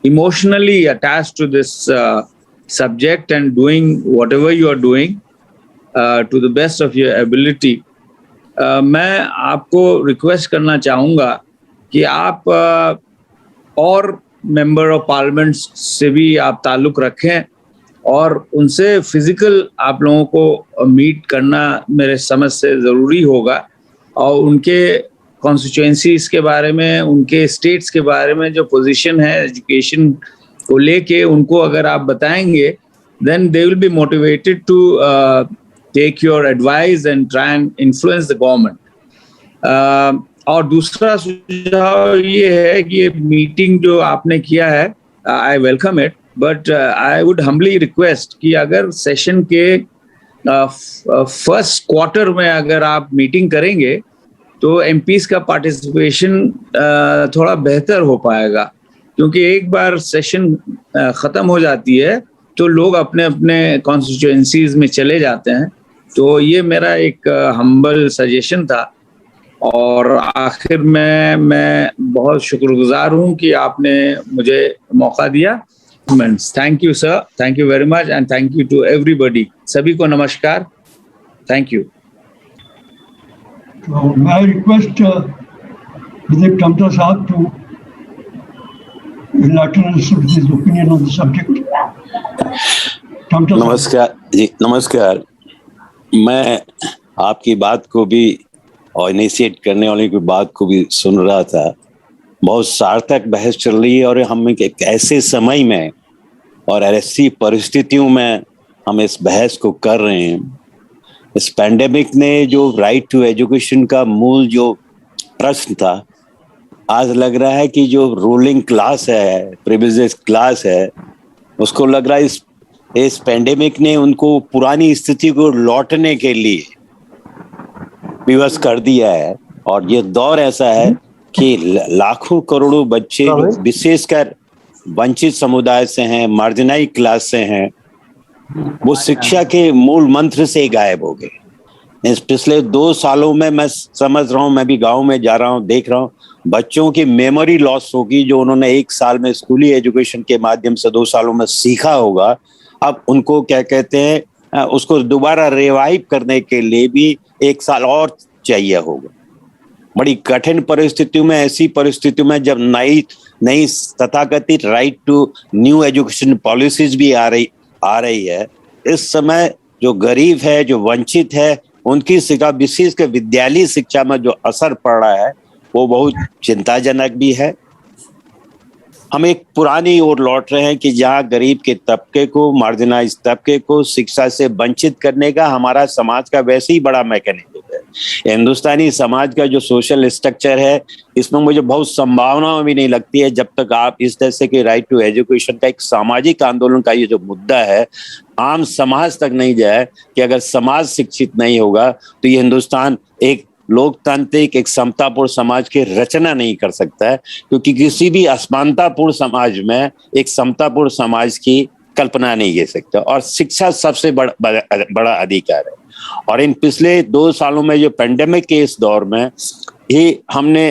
emotionally attached to this subject and doing whatever you are doing to the best of your ability. मैं आपको रिक्वेस्ट करना चाहूँगा कि आप और मेंबर ऑफ पार्लियामेंट से भी आप ताल्लुक़ रखें और उनसे फिजिकल आप लोगों को मीट करना मेरे समझ से ज़रूरी होगा, और उनके कॉन्स्टिट्यूएंसीज के बारे में, उनके स्टेट्स के बारे में जो पोजीशन है एजुकेशन को लेके, उनको अगर आप बताएंगे then they will be motivated to take your advice and try and influence the government. और दूसरा सुझाव ये है कि ये मीटिंग जो आपने किया है, I welcome it, but I would humbly request कि अगर सेशन के फर्स्ट क्वार्टर में अगर आप मीटिंग करेंगे तो एमपीज का पार्टिसिपेशन थोड़ा बेहतर हो पाएगा, क्योंकि एक बार सेशन ख़त्म हो जाती है तो लोग अपने अपने कॉन्स्टिट्यूएंसीज में चले जाते हैं। तो ये मेरा एक हम्बल सजेशन था। और आखिर में मैं बहुत शुक्रगुजार हूँ कि आपने मुझे मौका दिया। Thank you sir, thank you very much, and thank you to everybody. सभी को नमस्कार, थैंक यू। तो मैं रिक्वेस्ट विजय टमटा साहब to enlighten us with his opinion on the subject. नमस्कार जी, नमस्कार। मैं आपकी बात को भी और इनिशिएट करने वाले की बात को भी सुन रहा था। बहुत सार्थक बहस चल रही है और हम एक ऐसे समय में और ऐसी परिस्थितियों में हम इस बहस को कर रहे हैं। इस पैंडेमिक ने जो राइट टू एजुकेशन का मूल जो प्रश्न था, आज लग रहा है कि जो रूलिंग क्लास है, प्रिविलेज्ड क्लास है, उसको लग रहा है इस पैंडेमिक ने उनको पुरानी स्थिति को लौटने के लिए विवश कर दिया है। और ये दौर ऐसा है कि लाखों करोड़ों बच्चे विशेषकर वंचित समुदाय से हैं, मार्जिनाइज क्लास से हैं, वो शिक्षा के मूल मंत्र से गायब हो गए। इस पिछले 2 सालों में मैं समझ रहा हूँ, मैं भी गांव में जा रहा हूँ, देख रहा हूँ, बच्चों की मेमोरी लॉस होगी। जो उन्होंने 1 साल में स्कूली एजुकेशन के माध्यम से 2 सालों में सीखा होगा, अब उनको क्या कहते हैं, उसको दोबारा रिवाइव करने के लिए भी 1 साल और चाहिए होगा। बड़ी कठिन परिस्थितियों में, ऐसी परिस्थितियों में जब नई तथाकथित right to new education policies भी आ रही है, इस समय जो गरीब है, जो वंचित है, उनकी शिक्षा, विशेषकर विद्यालय शिक्षा में जो असर पड़ रहा है वो बहुत चिंताजनक भी है। हम एक पुरानी ओर लौट रहे हैं कि जहाँ गरीब के तबके को, मार्जिनाइज तबके को शिक्षा से वंचित करने का हमारा समाज का वैसे ही बड़ा मैकेनिज्म है। हिंदुस्तानी समाज का जो सोशल स्ट्रक्चर है, इसमें मुझे बहुत संभावना भी नहीं लगती है जब तक आप इस तरह से कि राइट टू एजुकेशन का एक सामाजिक आंदोलन का ये जो मुद्दा है आम समाज तक नहीं जाए, कि अगर समाज शिक्षित नहीं होगा तो ये हिंदुस्तान एक लोकतांत्रिक, एक समतापूर्ण समाज की रचना नहीं कर सकता है। क्योंकि किसी भी असमानतापूर्ण समाज में एक समतापूर्ण समाज की कल्पना नहीं कर सकता, और शिक्षा सबसे बड़ा अधिकार है। और इन पिछले 2 सालों में जो पेंडेमिक के इस दौर में ही हमने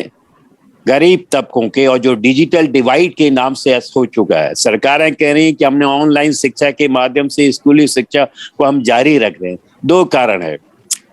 गरीब तबकों के और जो डिजिटल डिवाइड के नाम से हो चुका है, सरकारें कह रही हैं कि हमने ऑनलाइन शिक्षा के माध्यम से स्कूली शिक्षा को हम जारी रख रहे हैं। 2 कारण है।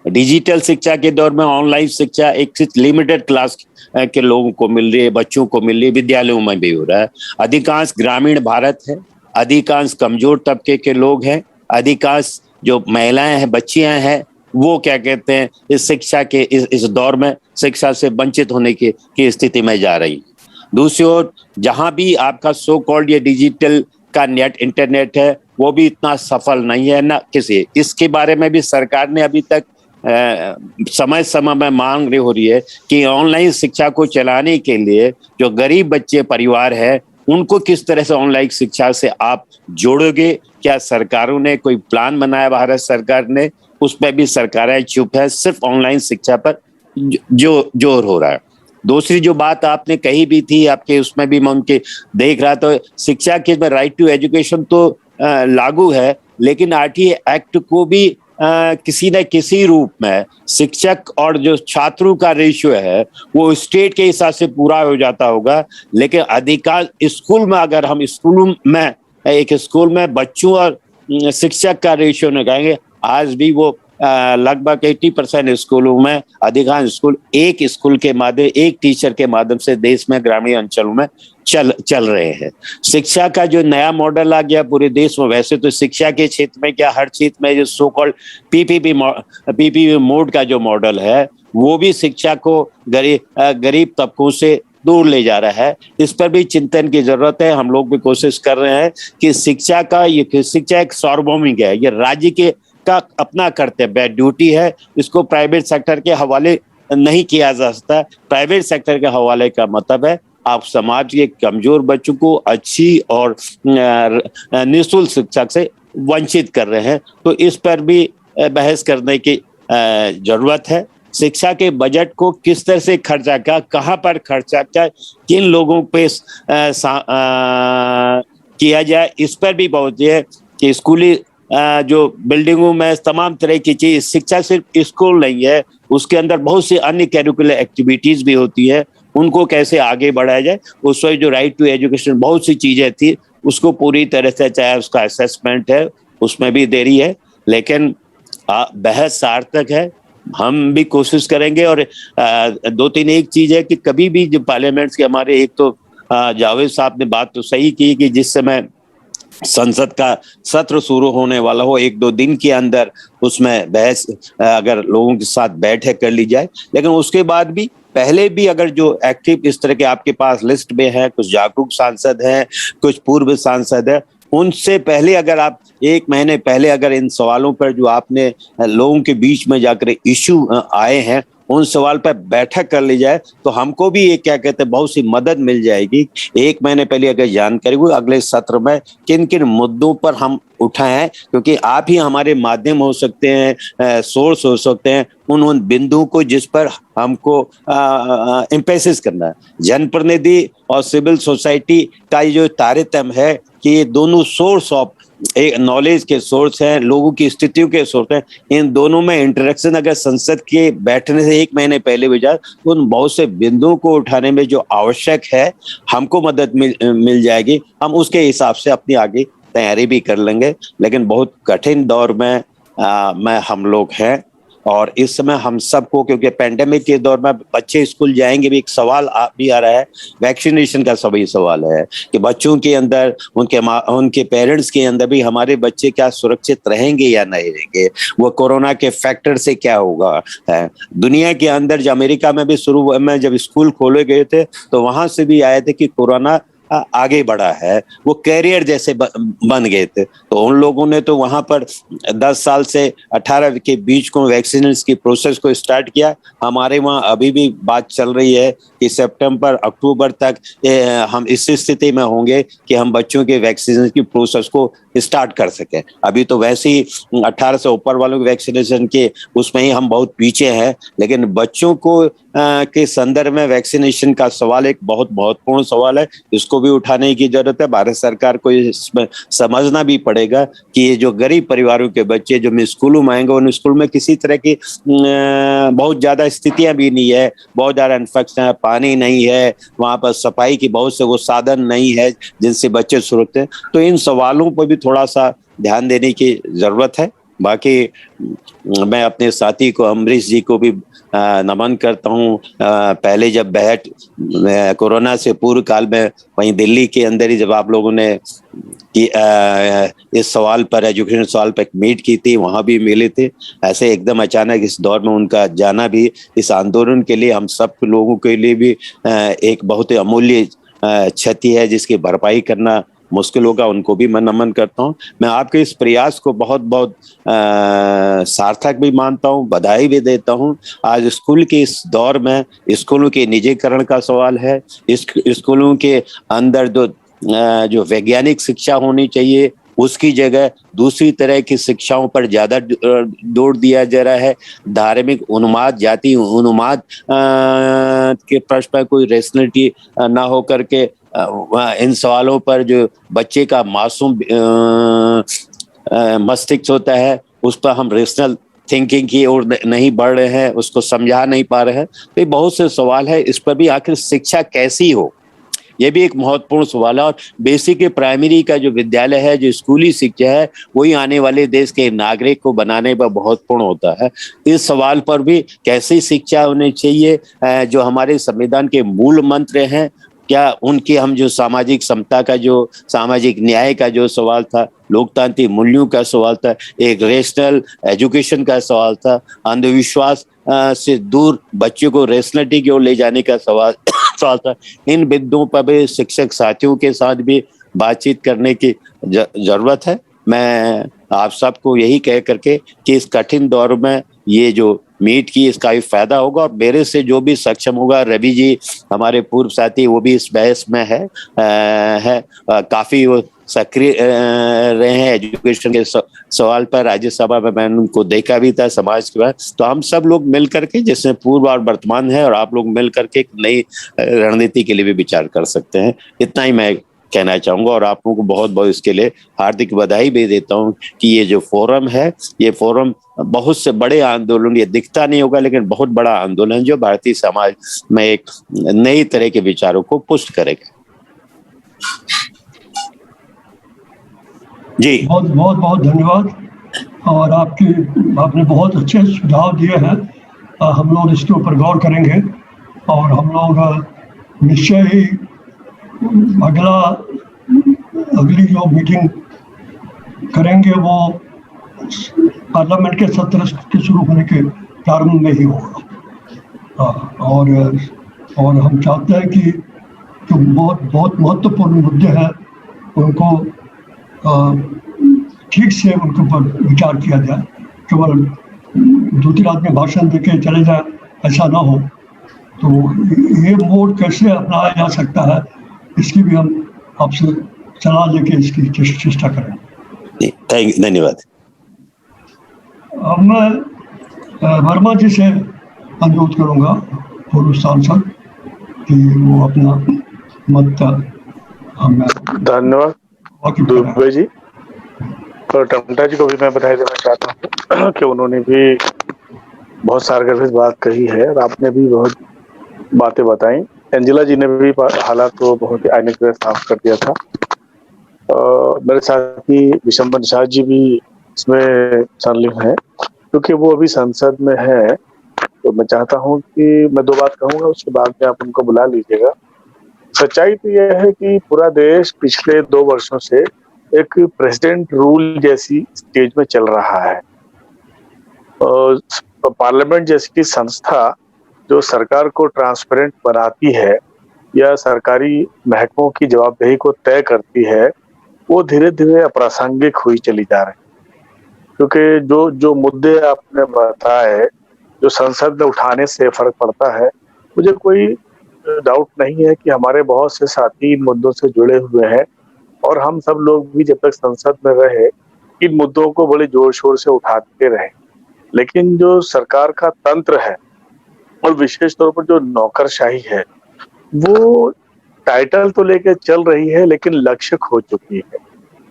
डिजिटल शिक्षा के दौर में ऑनलाइन शिक्षा एक लिमिटेड क्लास के लोगों को मिल रही है, बच्चों को मिल रही है, विद्यालयों में भी हो रहा है। अधिकांश ग्रामीण भारत है, अधिकांश कमजोर तबके के लोग हैं, अधिकांश जो महिलाएं हैं, बच्चियां हैं, वो क्या कहते हैं, इस शिक्षा के इस दौर में शिक्षा से वंचित होने की स्थिति में जा रही है। दूसरी ओर जहां भी आपका सो कॉल्ड ये डिजिटल का नेट, इंटरनेट है, वो भी इतना सफल नहीं है ना किसी। इसके बारे में भी सरकार ने अभी तक समय समय में मांग हो रही है कि ऑनलाइन शिक्षा को चलाने के लिए जो गरीब बच्चे परिवार है, उनको किस तरह से ऑनलाइन शिक्षा से आप जोड़ोगे। क्या सरकारों ने कोई प्लान बनाया? भारत सरकार ने, उस पर भी सरकारें चुप है, सिर्फ ऑनलाइन शिक्षा पर जो जोर हो रहा है। दूसरी जो बात आपने कही भी थी, आपके उसमें भी मैं उनके देख रहा, तो शिक्षा के राइट टू एजुकेशन तो लागू है, लेकिन आरटीए एक्ट को भी किसी न किसी रूप में शिक्षक और जो छात्रों का रेशियो है वो स्टेट के हिसाब से पूरा हो जाता होगा। लेकिन अधिकांश स्कूल में, अगर हम स्कूलों में एक स्कूल में बच्चों और शिक्षक का रेशियो निकालेंगे, आज भी वो लगभग 80% स्कूलों में, अधिकांश स्कूल एक स्कूल के माध्यम, एक टीचर के माध्यम से देश में ग्रामीण अंचलों में चल रहे हैं। शिक्षा का जो नया मॉडल आ गया पूरे देश में, वैसे तो शिक्षा के क्षेत्र में क्या हर क्षेत्र में जो सो कॉल्ड पीपीपी मोड का जो मॉडल है वो भी शिक्षा को गरीब तबकों से दूर ले जा रहा है। इस पर भी चिंतन की जरूरत है। हम लोग भी कोशिश कर रहे हैं कि शिक्षा एक सार्वभौमिक है, ये राज्य का अपना कर्तव्य ड्यूटी है, इसको प्राइवेट सेक्टर के हवाले नहीं किया जा सकता। प्राइवेट सेक्टर के हवाले का मतलब है आप समाज के कमजोर बच्चों को अच्छी और निःशुल्क शिक्षा से वंचित कर रहे हैं। तो इस पर भी बहस करने की जरूरत है। शिक्षा के बजट को किस तरह से खर्चा किया, कहाँ पर खर्चा किया, किन लोगों पे किया जाए, इस पर भी बहुत है कि स्कूली जो बिल्डिंगों में तमाम तरह की चीज, शिक्षा सिर्फ स्कूल नहीं है, उसके अंदर बहुत सी अन्य करिकुलर एक्टिविटीज भी होती है, उनको कैसे आगे बढ़ाया जाए। उस वक्त जो राइट टू एजुकेशन बहुत सी चीजें थी उसको पूरी तरह से, चाहे उसका असेसमेंट है उसमें भी देरी है, लेकिन बहस सार्थक है। हम भी कोशिश करेंगे। और दो तीन एक चीज है कि कभी भी जो पार्लियामेंट्स के हमारे, एक तो जावेद साहब ने बात तो सही की कि जिस समय संसद का सत्र शुरू होने वाला हो 1-2 दिन के अंदर उसमें बहस अगर लोगों के साथ बैठक कर ली जाए, लेकिन उसके बाद भी पहले भी अगर जो एक्टिव इस तरह के आपके पास लिस्ट में है, कुछ जागरूक सांसद हैं, कुछ पूर्व सांसद है, उनसे पहले अगर आप 1 महीने पहले अगर इन सवालों पर जो आपने लोगों के बीच में जाकर इश्यू आए हैं उन सवाल पर बैठक कर ली जाए तो हमको भी ये क्या कहते हैं बहुत सी मदद मिल जाएगी। 1 महीने पहले अगर जानकारी हुई अगले सत्र में किन किन मुद्दों पर हम उठाएं, क्योंकि आप ही हमारे माध्यम हो सकते हैं, सोर्स हो सकते हैं उन बिंदुओं को जिस पर हमको एम्फेसिस करना है। जनप्रतिनिधि और सिविल सोसाइटी का ये जो तारतम्य है कि ये दोनों सोर्स ऑफ एक नॉलेज के सोर्स हैं, लोगों की स्थितियों के सोर्स हैं, इन दोनों में इंटरेक्शन अगर संसद के बैठने से 1 महीने पहले भी जाए तो उन बहुत से बिंदुओं को उठाने में जो आवश्यक है हमको मदद मिल जाएगी। हम उसके हिसाब से अपनी आगे तैयारी भी कर लेंगे। लेकिन बहुत कठिन दौर में हम लोग हैं और इस समय हम सबको, क्योंकि पेंडेमिक के दौर में बच्चे स्कूल जाएंगे भी, एक सवाल भी आ रहा है वैक्सीनेशन का। सभी सवाल है कि बच्चों के अंदर, उनके पेरेंट्स के अंदर भी हमारे बच्चे क्या सुरक्षित रहेंगे या नहीं रहेंगे, वो कोरोना के फैक्टर से क्या होगा है। दुनिया के अंदर जो अमेरिका में भी शुरू में जब स्कूल खोले गए थे तो वहां से भी आए थे कि कोरोना आगे बढ़ा है, वो कैरियर जैसे बन गए थे। तो उन लोगों ने तो वहां पर 10 साल से 18 के बीच को वैक्सीनेशन की प्रोसेस को स्टार्ट किया। हमारे वहां अभी भी बात चल रही है कि सितंबर अक्टूबर तक हम इस स्थिति में होंगे कि हम बच्चों के वैक्सीनेशन की प्रोसेस को स्टार्ट कर सकें। अभी तो वैसे ही 18 से ऊपर वालों के वैक्सीनेशन के उसमें ही हम बहुत पीछे हैं, लेकिन बच्चों को के संदर्भ में वैक्सीनेशन का सवाल एक बहुत महत्वपूर्ण सवाल है, इसको भी उठाने की जरूरत है। भारत सरकार को इसमें समझना भी पड़ेगा कि ये जो गरीब परिवारों के बच्चे जो स्कूलों में आएंगे, उन स्कूल में किसी तरह की बहुत ज्यादा स्थितियां भी नहीं है, बहुत ज्यादा इन्फेक्शन है, पानी नहीं है, वहां पर सफाई की बहुत से वो साधन नहीं है जिनसे बच्चे सुरक्षित हैं। तो इन सवालों पर भी थोड़ा सा ध्यान देने की जरूरत है। बाकी मैं अपने साथी को, अमरीश जी को भी नमन करता हूँ। पहले जब कोरोना से पूर्व काल में वहीं दिल्ली के अंदर ही जब आप लोगों ने इस सवाल पर, एजुकेशन सवाल पर मीट की थी, वहां भी मिले थे। ऐसे एकदम अचानक इस दौर में उनका जाना भी इस आंदोलन के लिए, हम सब लोगों के लिए भी एक बहुत ही अमूल्य क्षति है जिसकी भरपाई करना मुश्किल होगा। उनको भी मैं नमन करता हूँ। मैं आपके इस प्रयास को बहुत बहुत सार्थक भी मानता हूँ, बधाई भी देता हूँ। आज स्कूल के इस दौर में स्कूलों के निजीकरण का सवाल है। स्कूलों के अंदर जो वैज्ञानिक शिक्षा होनी चाहिए उसकी जगह दूसरी तरह की शिक्षाओं पर ज्यादा जोर दिया जा रहा है। धार्मिक उन्माद, जाति उन्माद के प्रश्न पर कोई रेशनलिटी ना हो करके इन सवालों पर जो बच्चे का मासूम मस्तिष्क होता है उस पर हम रेशनल थिंकिंग की ओर नहीं बढ़ रहे हैं, उसको समझा नहीं पा रहे हैं। तो बहुत से सवाल है, इस पर भी आखिर शिक्षा कैसी हो, ये भी एक महत्वपूर्ण सवाल है। और बेसिक प्राइमरी का जो विद्यालय है, जो स्कूली शिक्षा है, वही आने वाले देश के नागरिक को बनाने पर महत्वपूर्ण होता है। इस सवाल पर भी कैसी शिक्षा होनी चाहिए, जो हमारे संविधान के मूल मंत्र हैं, क्या उनके हम जो सामाजिक समता का, जो सामाजिक न्याय का जो सवाल था, लोकतांत्रिक मूल्यों का सवाल था, एक रेशनल एजुकेशन का सवाल था, अंधविश्वास से दूर बच्चों को रेशनलिटी की ओर ले जाने का सवाल था। इन बिंदुओं पर भी शिक्षक साथियों के साथ भी बातचीत करने की जरूरत है। मैं आप सबको यही कह करके कि इस कठिन दौर में ये जो मीट की, इसका भी फायदा होगा, और मेरे से जो भी सक्षम होगा, रवि जी हमारे पूर्व साथी वो भी इस बहस में है काफी वो सक्रिय रहे हैं एजुकेशन के सवाल पर। राज्यसभा में मैंने उनको देखा भी था समाज के बाद। तो हम सब लोग मिल करके, जिसमें पूर्व और वर्तमान है, और आप लोग मिल करके एक नई रणनीति के लिए भी विचार कर सकते हैं। इतना ही मैं कहना चाहूंगा, और आप लोगों को बहुत बहुत इसके लिए हार्दिक बधाई भी देता हूं कि ये जो फोरम है, ये फोरम बहुत से बड़े आंदोलन, ये दिखता नहीं होगा लेकिन बहुत बड़ा आंदोलन जो भारतीय समाज में एक नई तरह के विचारों को पुष्ट करेगा। जी बहुत बहुत बहुत धन्यवाद। और आपने बहुत अच्छे सुझाव दिए हैं। हम लोग इसके ऊपर गौर करेंगे, और हम लोग निश्चय ही अगली जो मीटिंग करेंगे वो पार्लियामेंट के सत्र के शुरू होने के प्रारंभ में ही होगा। और हम चाहते हैं कि जो बहुत बहुत महत्वपूर्ण मुद्दे हैं उनको ठीक से उनके ऊपर विचार किया जाए। केवल 2-3 आदमी भाषण देके चले जाए, ऐसा ना हो। तो ये मोड कैसे अपनाया जा सकता है, इसकी भी हम आपसे सलाह लेके इसकी चेष्टा करें। धन्यवाद। अब मैं वर्मा जी से अनुरोध करूंगा, पूर्व सांसद, कि वो अपना मत हमें। धन्यवाद दुबे जी। और टमटा जी को भी मैं बधाई देना चाहता हूँ कि उन्होंने भी बहुत सारगर बात कही है, और आपने भी बहुत बातें बताई। एंजेला जी ने भी हालात को बहुत आईने के साफ कर दिया था। मेरे साथी विशंबर निषाद जी भी इसमें संलग्न है, क्योंकि वो अभी संसद में है। तो मैं चाहता हूँ कि मैं 2 बात कहूँगा, उसके बाद में आप उनको बुला लीजिएगा। सच्चाई तो यह है कि पूरा देश पिछले 2 वर्षों से एक प्रेसिडेंट रूल जैसी स्टेज में चल रहा है। पार्लियामेंट जैसी संस्था जो सरकार को ट्रांसपेरेंट बनाती है या सरकारी महकमों की जवाबदेही को तय करती है, वो धीरे धीरे अप्रासंगिक हुई चली जा रही है। क्योंकि जो मुद्दे आपने बताए, जो संसद में उठाने से फर्क पड़ता है, मुझे कोई डाउट नहीं है कि हमारे बहुत से साथी इन मुद्दों से जुड़े हुए हैं, और हम सब लोग भी जब तक संसद में रहे इन मुद्दों को बड़े जोर शोर से उठाते रहे। लेकिन जो सरकार का तंत्र है, और विशेष तौर पर जो नौकरशाही है, वो टाइटल तो लेके चल रही है लेकिन लक्ष्य खो चुकी है।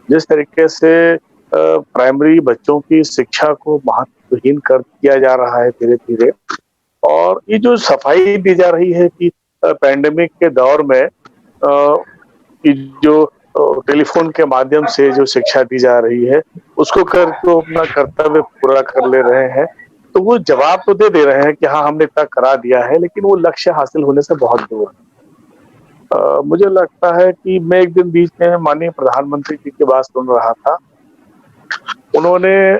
जिस तरीके से प्राइमरी बच्चों की शिक्षा को महत्वहीन कर दिया जा रहा है धीरे धीरे, और ये जो सफाई दी जा रही है कि पैंडेमिक के दौर में जो टेलीफोन के माध्यम से जो शिक्षा दी जा रही है, उसको करके अपना कर्तव्य पूरा कर ले रहे हैं। तो वो जवाब तो दे रहे हैं कि हाँ हमने इतना करा दिया है, लेकिन वो लक्ष्य हासिल होने से बहुत दूर है। मुझे लगता है कि मैं एक दिन बीच में माननीय प्रधानमंत्री जी की बात सुन रहा था। उन्होंने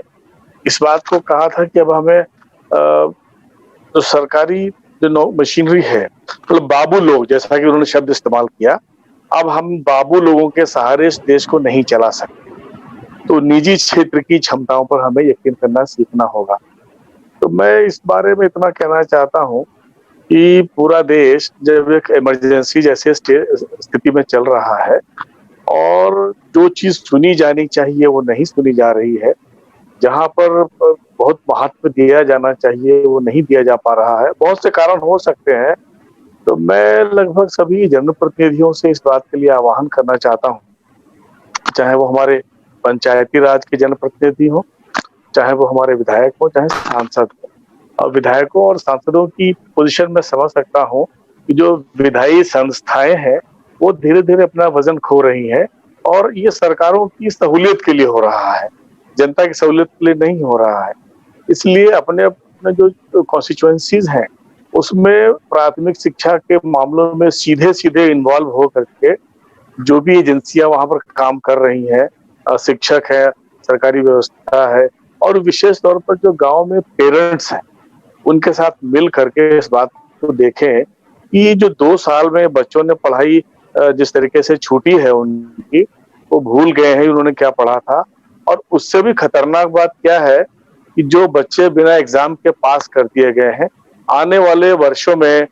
इस बात को कहा था कि अब हमें जो सरकारी जो मशीनरी है, मतलब बाबू लोग, जैसा कि उन्होंने शब्द इस्तेमाल किया, अब हम बाबू लोगों के सहारे इस देश को नहीं चला सकते। तो निजी क्षेत्र की क्षमताओं पर हमें यकीन करना सीखना होगा। तो मैं इस बारे में इतना कहना चाहता हूँ कि पूरा देश जब एक इमरजेंसी जैसे स्थिति में चल रहा है, और जो चीज सुनी जानी चाहिए वो नहीं सुनी जा रही है, जहाँ पर बहुत महत्व दिया जाना चाहिए वो नहीं दिया जा पा रहा है। बहुत से कारण हो सकते हैं। तो मैं लगभग सभी जनप्रतिनिधियों से इस बात के लिए आह्वान करना चाहता हूँ, चाहे वो हमारे पंचायती राज के जनप्रतिनिधि हो, चाहे वो हमारे विधायक हो, चाहे सांसद हो। और विधायकों और सांसदों की पोजीशन में समझ सकता हूँ कि जो विधायी संस्थाएं हैं वो धीरे धीरे अपना वजन खो रही हैं, और ये सरकारों की सहूलियत के लिए हो रहा है, जनता की सहूलियत के लिए नहीं हो रहा है। इसलिए अपने अपने जो कॉन्स्टिट्यूएंसीज हैं उसमें प्राथमिक शिक्षा के मामलों में सीधे सीधे इन्वॉल्व हो करके जो भी एजेंसियां वहां पर काम कर रही हैं, शिक्षक है, सरकारी व्यवस्था है, और विशेष तौर पर जो गांव में पेरेंट्स हैं उनके साथ मिल करके इस बात को देखें कि जो 2 साल में बच्चों ने पढ़ाई जिस तरीके से छूटी है उनकी, वो भूल गए हैं उन्होंने क्या पढ़ा था। और उससे भी खतरनाक बात क्या है कि जो बच्चे बिना एग्जाम के पास कर दिए गए हैं, आने वाले वर्षों में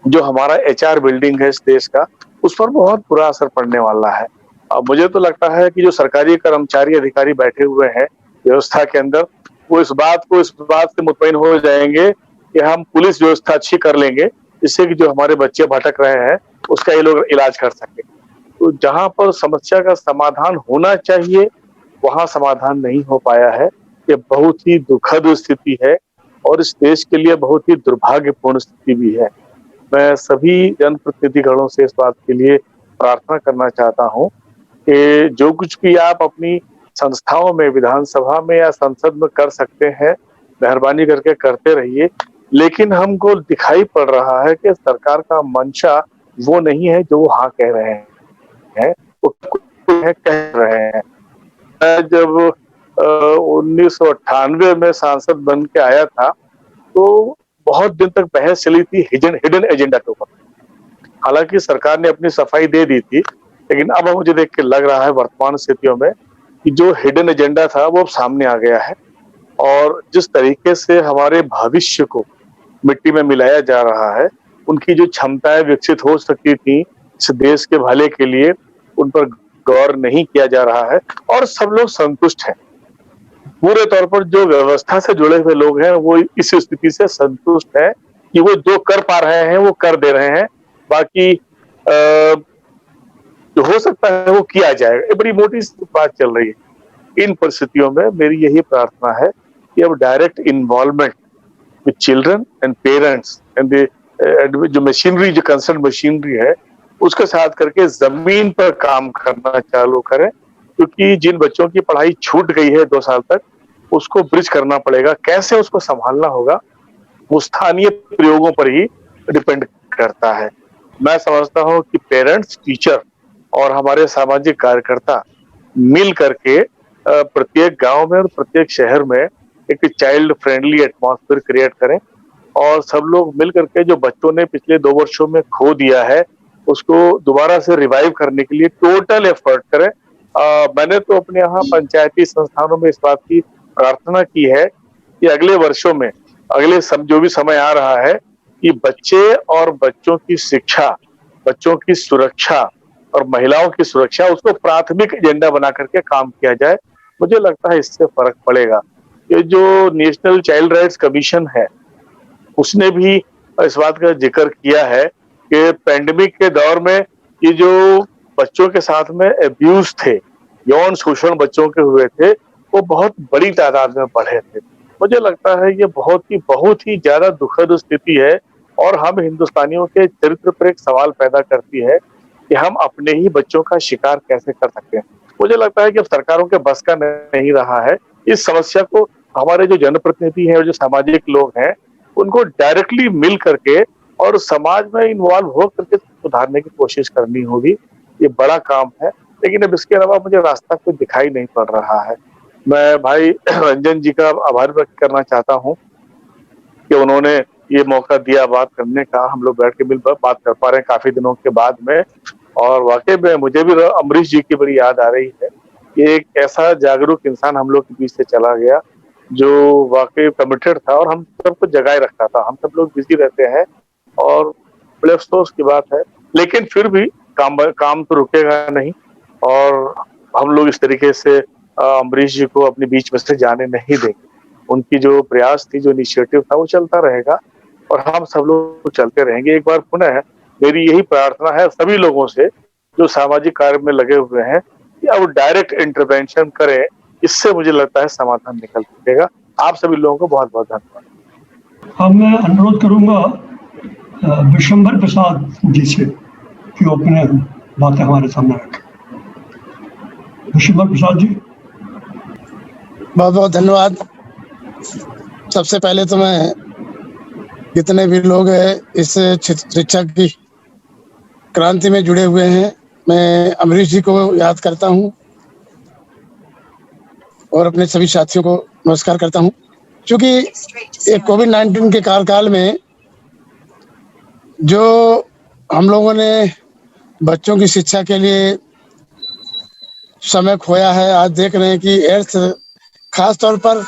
जो हमारा HR बिल्डिंग है इस देश का, उस पर बहुत बुरा असर पड़ने वाला है। अब मुझे तो लगता है कि जो सरकारी कर्मचारी अधिकारी बैठे हुए हैं व्यवस्था के अंदर, वो इस बात से मुतमईन हो जाएंगे कि हम पुलिस व्यवस्था अच्छी कर लेंगे, जिससे कि जो हमारे बच्चे भटक रहे हैं उसका ये लोग इलाज कर सके। तो जहां पर समस्या का समाधान होना चाहिए वहां समाधान नहीं हो पाया है। ये बहुत ही दुखद स्थिति है और इस देश के लिए बहुत ही दुर्भाग्यपूर्ण स्थिति भी है। मैं सभी जनप्रतिनिधिगणों से इस बात के लिए प्रार्थना करना चाहता हूं कि जो कुछ भी आप अपनी संस्थाओं में, विधानसभा में या संसद में कर सकते हैं, मेहरबानी करके करते रहिए। लेकिन हमको दिखाई पड़ रहा है कि सरकार का मंशा वो नहीं है जो वो हाँ कह रहे हैं, वो कह रहे हैं। मैं जब 1998 में सांसद बन के आया था तो बहुत दिन तक बहस चली थी हिडन एजेंडा के ऊपर। हालांकि सरकार ने अपनी सफाई दे दी थी, लेकिन अब मुझे देख के लग रहा है वर्तमान स्थितियों में कि जो हिडन एजेंडा था वो अब सामने आ गया है। और जिस तरीके से हमारे भविष्य को मिट्टी में मिलाया जा रहा है, उनकी जो क्षमताएं विकसित हो सकती थी इस देश के भले के लिए, उन पर गौर नहीं किया जा रहा है और सब लोग संतुष्ट हैं। पूरे तौर पर जो व्यवस्था से जुड़े हुए लोग हैं वो इस स्थिति से संतुष्ट है कि वो जो कर पा रहे हैं वो कर दे रहे हैं, बाकी जो हो सकता है वो किया जाएगा। ये बड़ी मोटी बात चल रही है। इन परिस्थितियों में मेरी यही प्रार्थना है कि अब direct involvement with children and parents and जो मशीनरी, जो कंसर्न मशीनरी है, उसके साथ करके जमीन पर काम करना चालू करें, क्योंकि जिन बच्चों की पढ़ाई छूट गई है 2 साल तक, उसको ब्रिज करना पड़ेगा। कैसे उसको संभालना होगा वो स्थानीय प्रयोगों पर ही डिपेंड करता है। मैं समझता हूँ कि पेरेंट्स, टीचर और हमारे सामाजिक कार्यकर्ता मिल करके प्रत्येक गांव में और प्रत्येक शहर में एक चाइल्ड फ्रेंडली एटमॉस्फेयर क्रिएट करें और सब लोग मिल करके जो बच्चों ने पिछले 2 वर्षों में खो दिया है उसको दोबारा से रिवाइव करने के लिए टोटल एफर्ट करें। मैंने तो अपने यहाँ पंचायती संस्थानों में इस बात की प्रार्थना की है कि अगले वर्षों में, जो भी समय आ रहा है, कि बच्चे और बच्चों की शिक्षा, बच्चों की सुरक्षा और महिलाओं की सुरक्षा, उसको प्राथमिक एजेंडा बना करके काम किया जाए। मुझे लगता है इससे फर्क पड़ेगा। ये जो नेशनल चाइल्ड राइट्स कमीशन है उसने भी इस बात का जिक्र किया है कि पैंडेमिक के दौर में ये जो बच्चों के साथ में अब्यूज थे, यौन शोषण बच्चों के हुए थे, वो बहुत बड़ी तादाद में बढ़े थे। मुझे लगता है ये बहुत ही ज्यादा दुखद स्थिति है और हम हिंदुस्तानियों के चरित्र पर एक सवाल पैदा करती है कि हम अपने ही बच्चों का शिकार कैसे कर सकते हैं। मुझे लगता है कि अब सरकारों के बस का नहीं रहा है। इस समस्या को हमारे जो जनप्रतिनिधि हैं और जो सामाजिक लोग हैं उनको डायरेक्टली मिल करके और समाज में इन्वॉल्व हो करके सुधारने की कोशिश करनी होगी। ये बड़ा काम है, लेकिन अब इसके अलावा मुझे रास्ता कोई दिखाई नहीं पड़ रहा है। मैं भाई रंजन जी का आभार व्यक्त करना चाहता हूँ कि उन्होंने ये मौका दिया बात करने का। हम लोग बैठ के मिल बात कर पा रहे हैं काफी दिनों के बाद में, और वाकई में मुझे भी अमरीश जी की बड़ी याद आ रही है कि एक ऐसा जागरूक इंसान हम लोग के बीच से चला गया जो वाकई कमिटेड था और हम सबको जगाए रखता था। हम सब लोग बिजी रहते हैं और बड़े अफसोस की बात है, लेकिन फिर भी काम तो रुकेगा नहीं और हम लोग इस तरीके से अमरीश जी को अपने बीच में से जाने नहीं देंगे। उनकी जो प्रयास थी, जो इनिशिएटिव था, वो चलता रहेगा और हम सब लोग चलते रहेंगे। एक बार पुनः मेरी यही प्रार्थना है सभी लोगों से जो सामाजिक कार्य में लगे हुए हैं कि अब डायरेक्ट इंटरवेंशन करें। इससे मुझे लगता है समाधान निकल सकेगा। आप सभी लोगों को बहुत बहुत धन्यवाद। अब मैं अनुरोध करूंगा विशंबर प्रसाद जी से few opinion बातें हमारे सामने रखें। विशंबर प्रसाद जी। बहुत बहुत धन्यवाद। सबसे पहले तो मैं जितने भी लोग हैं इस शिक्षा की क्रांति में जुड़े हुए हैं, मैं अमरीश जी को याद करता हूं और अपने सभी साथियों को नमस्कार करता हूं। क्योंकि ये कोविड-19 के काल में जो हम लोगों ने बच्चों की शिक्षा के लिए समय खोया है, आज देख रहे हैं कि एर्थ खास तौर पर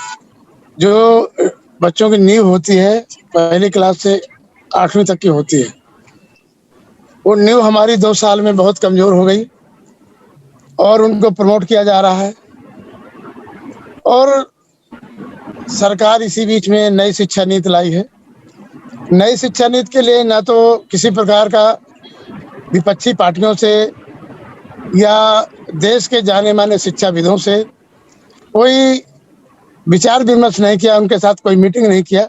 जो बच्चों की नींव होती है पहली क्लास से 8वीं तक की होती है, वो नींव हमारी 2 साल में बहुत कमजोर हो गई और उनको प्रमोट किया जा रहा है। और सरकार इसी बीच में नई शिक्षा नीति लाई है। नई शिक्षा नीति के लिए ना तो किसी प्रकार का विपक्षी पार्टियों से या देश के जाने माने शिक्षाविदों से कोई विचार विमर्श नहीं किया, उनके साथ कोई मीटिंग नहीं किया।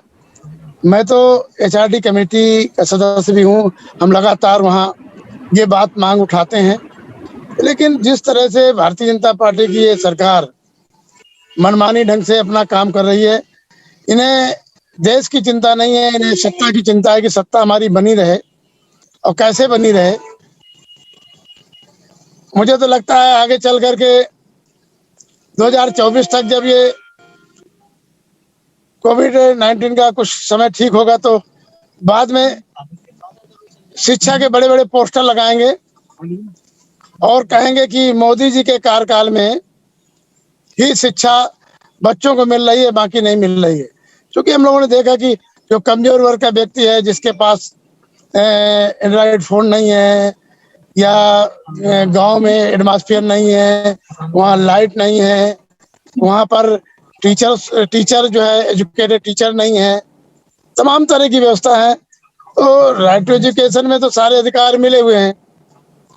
मैं तो HRD कमेटी का सदस्य भी हूँ, हम लगातार वहाँ ये बात मांग उठाते हैं। लेकिन जिस तरह से भारतीय जनता पार्टी की ये सरकार मनमानी ढंग से अपना काम कर रही है, इन्हें देश की चिंता नहीं है, इन्हें सत्ता की चिंता है कि सत्ता हमारी बनी रहे और कैसे बनी रहे। मुझे तो लगता है आगे चल करके 2024 तक जब ये कोविड-19 का कुछ समय ठीक होगा तो बाद में शिक्षा के बड़े बड़े पोस्टर लगाएंगे और कहेंगे कि मोदी जी के कार्यकाल में ही शिक्षा बच्चों को मिल रही है, बाकी नहीं मिल रही है। क्योंकि हम लोगों ने देखा कि जो कमजोर वर्ग का व्यक्ति है, जिसके पास एंड्रॉइड फोन नहीं है या गांव में एटमॉस्फेयर नहीं है, वहाँ लाइट नहीं है, वहाँ पर टीचर जो है एजुकेटेड टीचर नहीं है, तमाम तरह की व्यवस्था है। तो राइट टू एजुकेशन में तो सारे अधिकार मिले हुए हैं।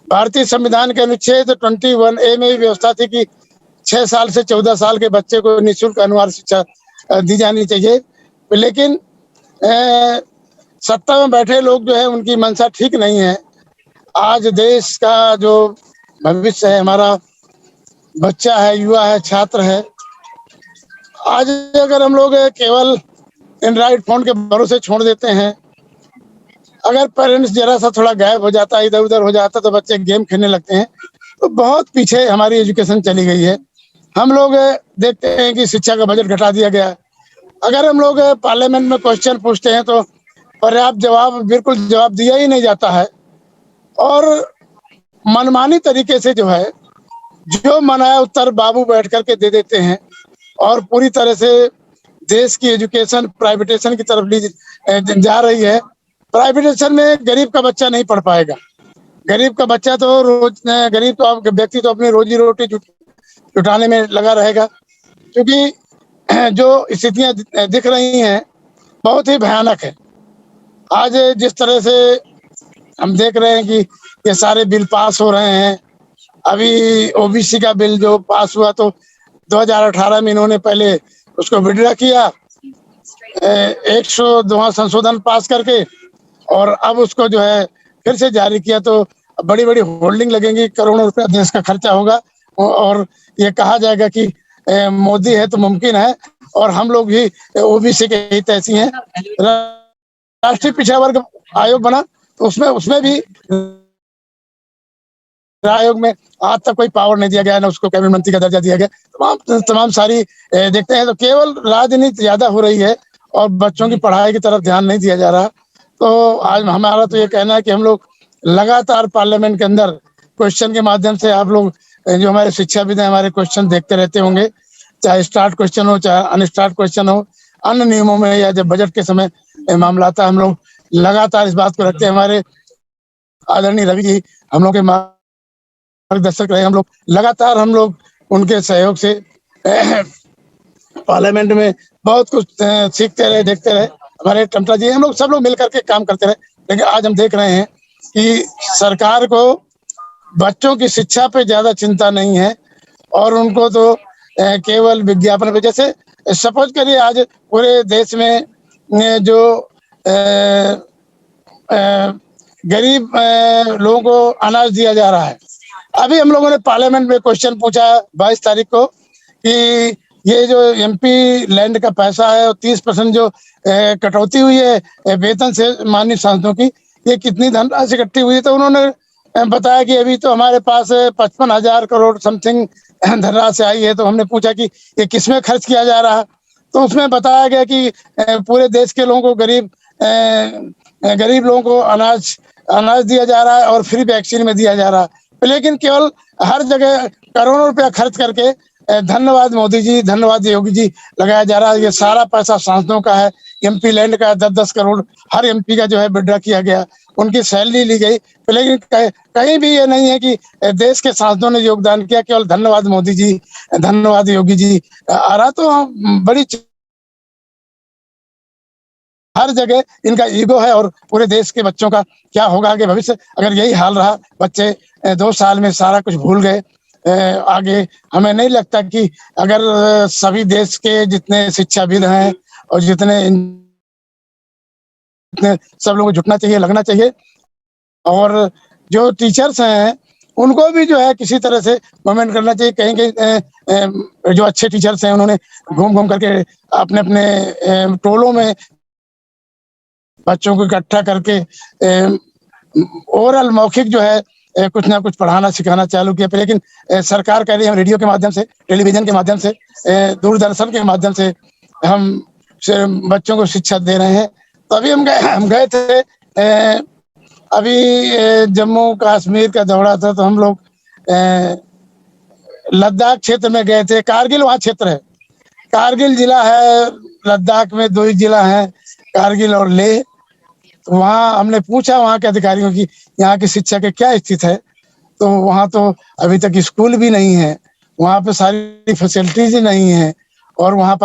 भारतीय संविधान के अनुच्छेद 21A में भी व्यवस्था थी कि 6 साल से 14 साल के बच्चे को निःशुल्क अनिवार्य शिक्षा दी जानी चाहिए। लेकिन सत्ता में बैठे लोग जो है उनकी मंशा ठीक नहीं है। आज देश का जो भविष्य है, हमारा बच्चा है, युवा है, छात्र है, आज अगर हम लोग केवल एंड्रॉइड फोन के भरोसे छोड़ देते हैं, अगर पेरेंट्स जरा सा थोड़ा गायब हो जाता है, इधर उधर हो जाता, तो बच्चे गेम खेलने लगते हैं, तो बहुत पीछे हमारी एजुकेशन चली गई है। हम लोग देखते हैं कि शिक्षा का बजट घटा दिया गया। अगर हम लोग पार्लियामेंट में क्वेश्चन पूछते हैं तो पर्याप्त जवाब, बिल्कुल जवाब दिया ही नहीं जाता है और मनमानी तरीके से जो है जो मनाया उत्तर बाबू बैठ करके दे देते हैं और पूरी तरह से देश की एजुकेशन प्राइवेटेशन की तरफ जा रही है। प्राइवेटेशन में गरीब का बच्चा नहीं पढ़ पाएगा। गरीब का बच्चा तो गरीब तो व्यक्ति तो अपनी रोजी रोटी जुटाने में लगा रहेगा। क्योंकि जो स्थितियां दिख रही हैं बहुत ही भयानक है। आज जिस तरह से हम देख रहे हैं कि ये सारे बिल पास हो रहे हैं, अभी OBC का बिल जो पास हुआ तो 2018 में इन्होंने पहले उसको विड्रॉ किया, 102 संशोधन पास करके, और अब उसको जो है फिर से जारी किया। तो बड़ी बड़ी होल्डिंग लगेंगी, करोड़ों रुपया देश का खर्चा होगा और ये कहा जाएगा कि मोदी है तो मुमकिन है और हम लोग भी OBC के हित ऐसी हैं। राष्ट्रीय पिछड़ा वर्ग आयोग बना तो उसमें भी आयोग में आज तक कोई पावर नहीं दिया गया, ना उसको कैबिनेट मंत्री का दर्जा दिया गया। तमाम सारी देखते हैं तो केवल राजनीति ज्यादा हो रही है और बच्चों की पढ़ाई की तरफ ध्यान नहीं दिया जा रहा। तो आज हमारा तो ये कहना है कि हम लोग लगातार पार्लियामेंट के अंदर क्वेश्चन के माध्यम से, आप लोग जो हमारे शिक्षाविद हैं हमारे क्वेश्चन देखते रहते होंगे, चाहे स्टार्ट क्वेश्चन हो चाहे अनस्टार्ट क्वेश्चन हो, अन्य नियमों में या जब बजट के समय मामला आता है, हम लोग लगातार इस बात को रखते हैं। हमारे आदरणीय रवि जी हम लोग के मार्गदर्शक रहे, हम लोग लगातार उनके सहयोग से पार्लियामेंट में बहुत कुछ सीखते रहे, देखते रहे। हमारे टमटा जी, हम लोग सब लोग मिलकर के काम करते रहे। लेकिन आज हम देख रहे हैं कि सरकार को बच्चों की शिक्षा पे ज्यादा चिंता नहीं है और उनको तो केवल विज्ञापन पे, जैसे सपोज करिए आज पूरे देश में जो गरीब लोगों को अनाज दिया जा रहा है। अभी हम लोगों ने पार्लियामेंट में क्वेश्चन पूछा 22 तारीख को कि ये जो एमपी लैंड का पैसा है और 30% जो कटौती हुई है वेतन से माननीय सांसदों की, ये कितनी धनराशि इकट्ठी हुई है। तो उन्होंने बताया कि अभी तो हमारे पास 55,000 करोड़ समथिंग धनराशि आई है। तो हमने पूछा कि ये किसमें खर्च किया जा रहा है, तो उसमें बताया गया कि पूरे देश के लोगों को गरीब लोगों को अनाज दिया जा रहा है और फ्री वैक्सीन में दिया जा रहा है। लेकिन केवल हर जगह करोड़ों रुपया खर्च करके धन्यवाद मोदी जी, धन्यवाद योगी जी लगाया जा रहा है। ये सारा पैसा सांसदों का है, एमपी लैंड का 10-10 करोड़ हर एमपी का जो है विड्रॉ किया गया, उनकी सैलरी ली गई। लेकिन कहीं भी ये नहीं है कि देश के सांसदों ने योगदान किया, केवल धन्यवाद मोदी जी, धन्यवाद योगी जी आ रहा। तो बड़ी हर जगह इनका ईगो है और पूरे देश के बच्चों का क्या होगा आगे भविष्य, अगर यही हाल रहा, बच्चे 2 साल में सारा कुछ भूल गए। आगे हमें नहीं लगता कि अगर सभी देश के जितने शिक्षाविद हैं और जितने सब लोगों को जुटना चाहिए, लगना चाहिए, और जो टीचर्स हैं उनको भी जो है किसी तरह से मूवमेंट करना चाहिए। कहीं जो अच्छे टीचर्स हैं उन्होंने घूम घूम करके अपने अपने टोलों में बच्चों को इकट्ठा करके ओवरऑल मौखिक जो है कुछ ना कुछ पढ़ाना सिखाना चालू किया। लेकिन सरकार कह रही है हम रेडियो के माध्यम से, टेलीविजन के माध्यम से, दूरदर्शन के माध्यम से हम बच्चों को शिक्षा दे रहे हैं। तो अभी हम गए थे, अभी जम्मू कश्मीर का दौरा था, तो हम लोग लद्दाख क्षेत्र में गए थे। कारगिल वहाँ क्षेत्र है, कारगिल जिला है, लद्दाख में 2 ही जिला हैं, कारगिल और लेह। तो वहाँ हमने पूछा वहाँ के अधिकारियों की यहाँ की शिक्षा के क्या स्थिति है। तो वहाँ तो अभी तक स्कूल भी नहीं है, वहाँ पे सारी फैसिलिटीज नहीं है, और वहाँ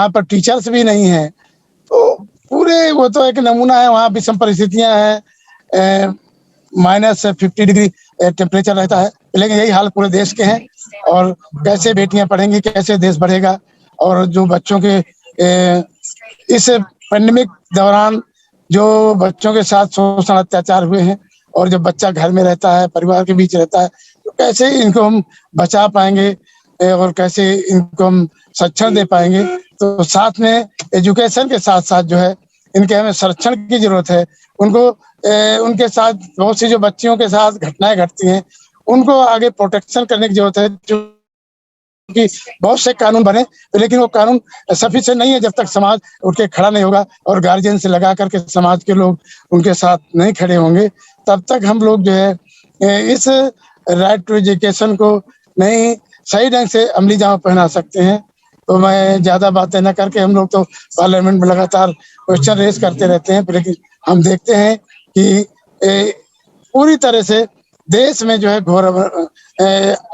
पर टीचर्स भी नहीं है। तो पूरे वो तो एक नमूना है, वहाँ विषम परिस्थितियाँ हैं, -50 डिग्री टेम्परेचर रहता है। लेकिन यही हाल पूरे देश के हैं, और कैसे बेटियां पढ़ेंगी, कैसे देश बढ़ेगा। और जो बच्चों के इस पैंडेमिक दौरान जो बच्चों के साथ शोषण अत्याचार हुए हैं, और जब बच्चा घर में रहता है, परिवार के बीच रहता है, तो कैसे इनको हम बचा पाएंगे और कैसे इनको हम संरक्षण दे पाएंगे। तो साथ में एजुकेशन के साथ साथ जो है इनके हमें संरक्षण की जरूरत है। उनको उनके साथ बहुत सी जो बच्चियों के साथ घटनाएं घटती हैं, उनको आगे प्रोटेक्शन करने की जरूरत है। कि बहुत से कानून बने, लेकिन वो कानून सफिशिएंट नहीं है जब तक समाज उठ के खड़ा नहीं होगा और गार्जियन से लगा करके समाज के लोग उनके साथ नहीं खड़े होंगे, तब तक हम लोग जो है इस राइट टू एजुकेशन को नहीं सही ढंग से अमली जामा पहना सकते हैं। तो मैं ज्यादा बातें न करके, हम लोग तो पार्लियामेंट में लगातार क्वेश्चन रेज करते रहते हैं, लेकिन हम देखते हैं कि पूरी तरह से देश में जो है घोर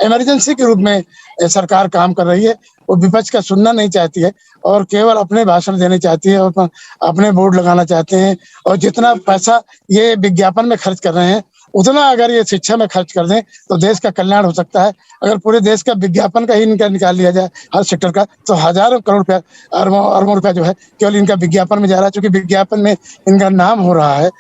इमरजेंसी के रूप में सरकार काम कर रही है। वो विपक्ष का सुनना नहीं चाहती है और केवल अपने भाषण देने चाहती है और अपने बोर्ड लगाना चाहते हैं। और जितना पैसा ये विज्ञापन में खर्च कर रहे हैं, उतना अगर ये शिक्षा में खर्च कर दें तो देश का कल्याण हो सकता है। अगर पूरे देश का विज्ञापन का ही इनका निकाल लिया जाए हर सेक्टर का, तो हजारों करोड़ रुपया, अरबों रुपया जो है केवल इनका विज्ञापन में जा रहा है। चूंकि विज्ञापन में इनका नाम हो रहा है,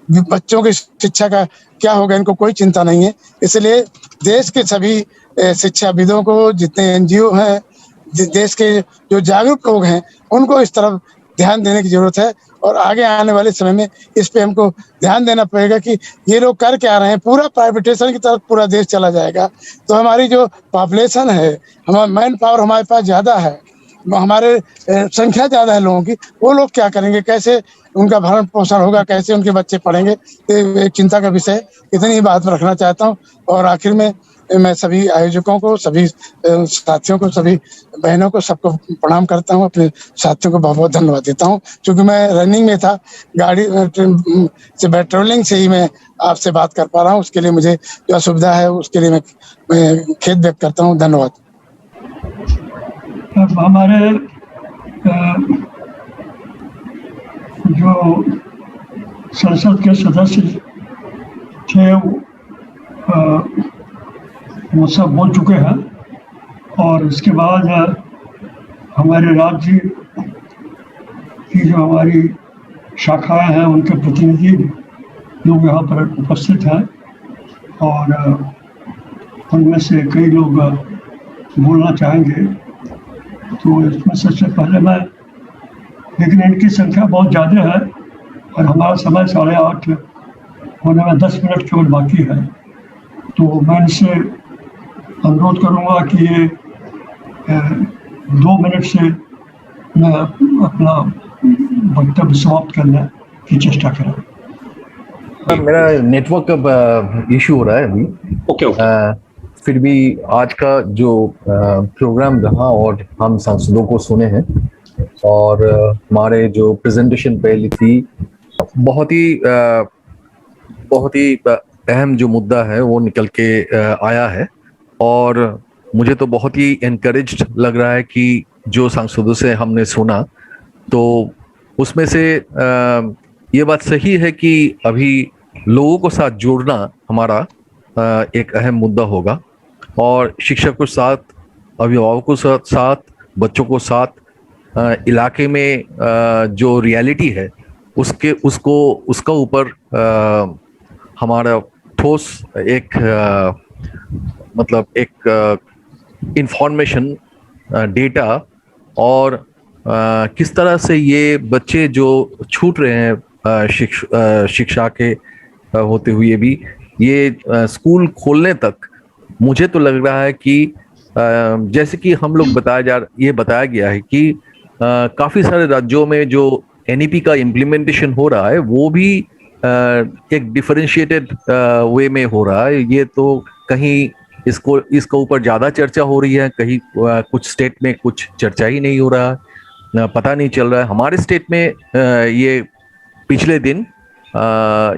बच्चों की शिक्षा का क्या होगा इनको कोई चिंता नहीं है। इसलिए देश के सभी शिक्षाविदों को, जितने एनजीओ हैं, देश के जो जागरूक लोग हैं, उनको इस तरफ ध्यान देने की जरूरत है। और आगे आने वाले समय में इस पे हमको ध्यान देना पड़ेगा कि ये लोग कर क्या रहे हैं। पूरा प्राइवेटाइजेशन की तरफ पूरा देश चला जाएगा तो हमारी जो पॉपुलेशन है, हमारा मैन पावर हमारे पास ज़्यादा है, हमारे संख्या ज़्यादा है लोगों की, वो लोग क्या करेंगे, कैसे उनका भरण पोषण होगा, कैसे उनके बच्चे पढ़ेंगे, तो एक चिंता का विषय। इतनी ही बात रखना चाहता हूँ। और आखिर में मैं सभी आयोजकों को, सभी साथियों को, सभी बहनों को, सबको प्रणाम करता हूँ। अपने साथियों को बहुत बहुत धन्यवाद देता हूँ। क्योंकि मैं रनिंग में था, गाड़ी से पेट्रोलिंग से ही मैं आपसे बात कर पा रहा हूँ। उसके लिए मुझे जो असुविधा है उसके लिए मैं खेद व्यक्त करता हूँ। धन्यवाद। अब हमारे जो संसद के सदस्य थे वो सब बोल चुके हैं, और इसके बाद हमारे राज्य की जो हमारी शाखाएं हैं उनके प्रतिनिधि लोग यहाँ पर उपस्थित हैं और उनमें से कई लोग बोलना चाहेंगे। तो इसमें सबसे पहले मैं, लेकिन इनकी संख्या बहुत ज़्यादा है और हमारा समय 8:30 होने में 10 मिनट केवल बाकी है। तो मैं इनसे अनुरोध करूँगा कि ये 2 मिनट से मैं अपना वक्तव्य समाप्त करने की चेष्टा करें। मेरा नेटवर्क का इशू हो रहा है अभी। ओके। फिर भी आज का जो प्रोग्राम रहा और हम सांसदों को सुने हैं और हमारे जो प्रेजेंटेशन पहली थी, बहुत ही अहम जो मुद्दा है वो निकल के आया है और मुझे तो बहुत ही एनकरेज्ड लग रहा है कि जो सांसदों से हमने सुना तो उसमें से ये बात सही है कि अभी लोगों को साथ जोड़ना हमारा एक अहम मुद्दा होगा और शिक्षक के साथ, अभिभावकों के साथ, बच्चों को साथ, इलाके में जो रियलिटी है उसका ऊपर हमारा ठोस एक मतलब एक इंफॉर्मेशन, डेटा और किस तरह से ये बच्चे जो छूट रहे हैं शिक्षा के होते हुए भी, ये स्कूल खोलने तक मुझे तो लग रहा है कि जैसे कि हम लोग ये बताया गया है कि काफ़ी सारे राज्यों में जो एनईपी का इम्प्लीमेंटेशन हो रहा है वो भी एक डिफरेंशिएटेड वे में हो रहा है। ये तो कहीं इसका ऊपर ज़्यादा चर्चा हो रही है, कहीं कुछ स्टेट में कुछ चर्चा ही नहीं हो रहा है, पता नहीं चल रहा है। हमारे स्टेट में ये पिछले दिन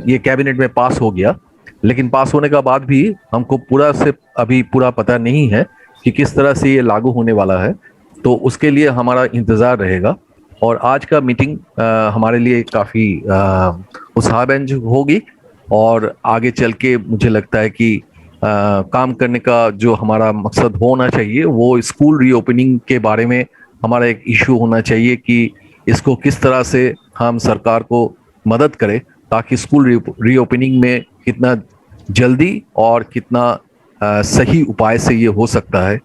ये कैबिनेट में पास हो गया, लेकिन पास होने का बाद भी हमको पूरा पता नहीं है कि किस तरह से ये लागू होने वाला है। तो उसके लिए हमारा इंतज़ार रहेगा और आज का मीटिंग हमारे लिए काफ़ी उत्साहव्यंजक होगी और आगे चल के मुझे लगता है कि काम करने का जो हमारा मकसद होना चाहिए वो स्कूल रीओपनिंग के बारे में हमारा एक इशू होना चाहिए कि इसको किस तरह से हम सरकार को मदद करें ताकि स्कूल रीओपनिंग में कितना जल्दी और कितना सही उपाय से ये हो सकता है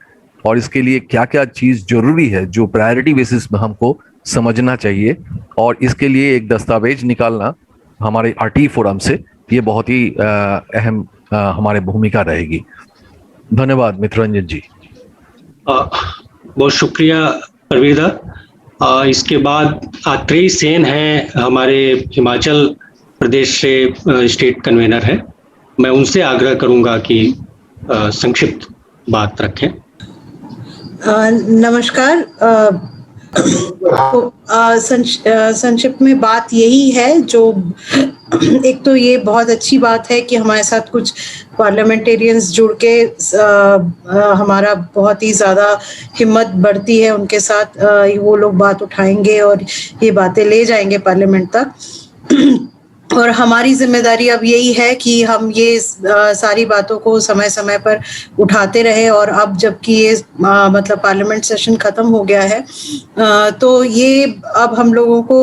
और इसके लिए क्या क्या चीज़ जरूरी है जो प्रायोरिटी बेसिस में हमको समझना चाहिए और इसके लिए एक दस्तावेज निकालना हमारे आरटी फोरम से ये बहुत ही अहम हमारे भूमिका रहेगी। धन्यवाद मित्ररंजन जी। बहुत शुक्रिया परवीदा। इसके बाद आत्रेय सेन है, हमारे हिमाचल प्रदेश से स्टेट कन्वेनर है। मैं उनसे आग्रह करूंगा कि संक्षिप्त बात रखें। नमस्कार। संक्षिप्त में बात यही है, जो एक तो ये बहुत अच्छी बात है कि हमारे साथ कुछ पार्लियामेंटेरियंस जुड़ के हमारा बहुत ही ज़्यादा हिम्मत बढ़ती है, उनके साथ वो लोग बात उठाएंगे और ये बातें ले जाएंगे पार्लियामेंट तक। और हमारी जिम्मेदारी अब यही है कि हम ये सारी बातों को समय समय पर उठाते रहे और अब जबकि ये मतलब पार्लियामेंट सेशन खत्म हो गया है, तो ये अब हम लोगों को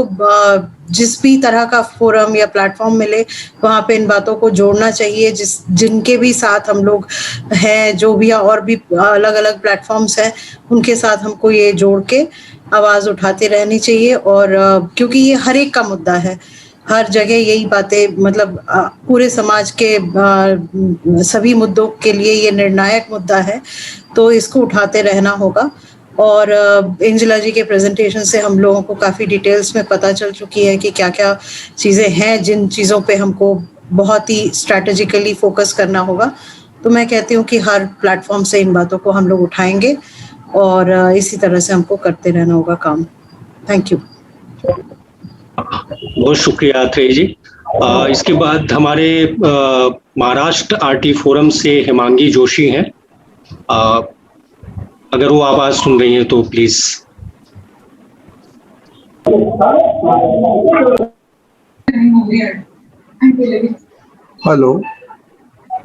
जिस भी तरह का फोरम या प्लेटफॉर्म मिले वहाँ पे इन बातों को जोड़ना चाहिए। जिनके भी साथ हम लोग हैं, जो भी और भी अलग अलग प्लेटफॉर्म्स हैं, उनके साथ हमको ये जोड़ के आवाज़ उठाते रहनी चाहिए। और क्योंकि ये हर एक का मुद्दा है, हर जगह यही बातें, मतलब पूरे समाज के सभी मुद्दों के लिए ये निर्णायक मुद्दा है, तो इसको उठाते रहना होगा। और एंजेला जी के प्रेजेंटेशन से हम लोगों को काफ़ी डिटेल्स में पता चल चुकी है कि क्या क्या चीज़ें हैं जिन चीज़ों पे हमको बहुत ही स्ट्रैटेजिकली फोकस करना होगा। तो मैं कहती हूँ कि हर प्लेटफॉर्म से इन बातों को हम लोग उठाएंगे और इसी तरह से हमको करते रहना होगा काम। Thank you. बहुत शुक्रिया अत्रेय जी। इसके बाद हमारे महाराष्ट्र आरटी फोरम से हेमांगी जोशी हैं। अगर वो आवाज सुन रही हैं तो प्लीज। हेलो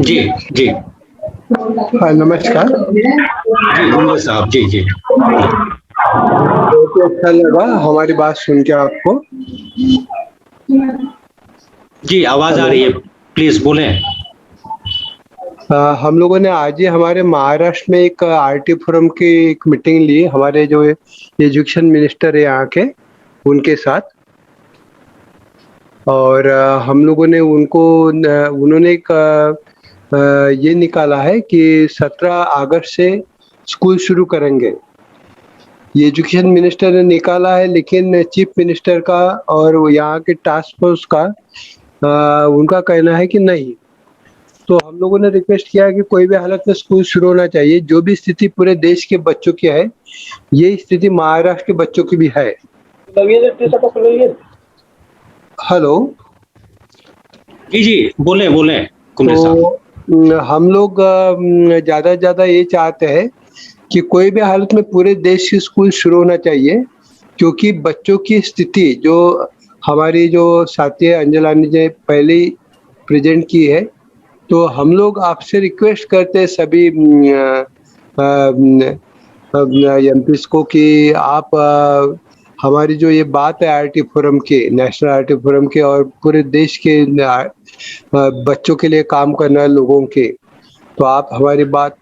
जी जी, हाँ नमस्कार जी साहब। जी जी, बहुत अच्छा लगा हमारी बात सुन के आपको। जी आवाज आ रही है, प्लीज बोलें। हम लोगों ने आज ही हमारे महाराष्ट्र में एक आरटी फोरम की एक मीटिंग ली, हमारे जो एजुकेशन मिनिस्टर है यहाँ के, उनके साथ। और हम लोगों ने उन्होंने एक ये निकाला है कि 17 अगस्त से स्कूल शुरू करेंगे। ये एजुकेशन मिनिस्टर ने निकाला है, लेकिन चीफ मिनिस्टर का और यहाँ के टास्क फोर्स का उनका कहना है कि नहीं। तो हम लोगों ने रिक्वेस्ट किया कि कोई भी हालत में स्कूल शुरू होना चाहिए। जो भी स्थिति पूरे देश के बच्चों की है, ये स्थिति महाराष्ट्र के बच्चों की भी है। हेलो जी जी बोले कुमरे साहब। तो हम लोग ज्यादा से ज्यादा ये चाहते हैं कि कोई भी हालत में पूरे देश के स्कूल शुरू होना चाहिए, क्योंकि बच्चों की स्थिति जो हमारी जो साथी अंजला ने पहले ही प्रेजेंट की है, तो हम लोग आपसे रिक्वेस्ट करते हैं सभी एमपीज को कि आप हमारी जो ये बात है आरटी फोरम के, नेशनल आरटी फोरम के और पूरे देश के बच्चों के लिए काम करने वाले लोगों के, तो आप हमारी बात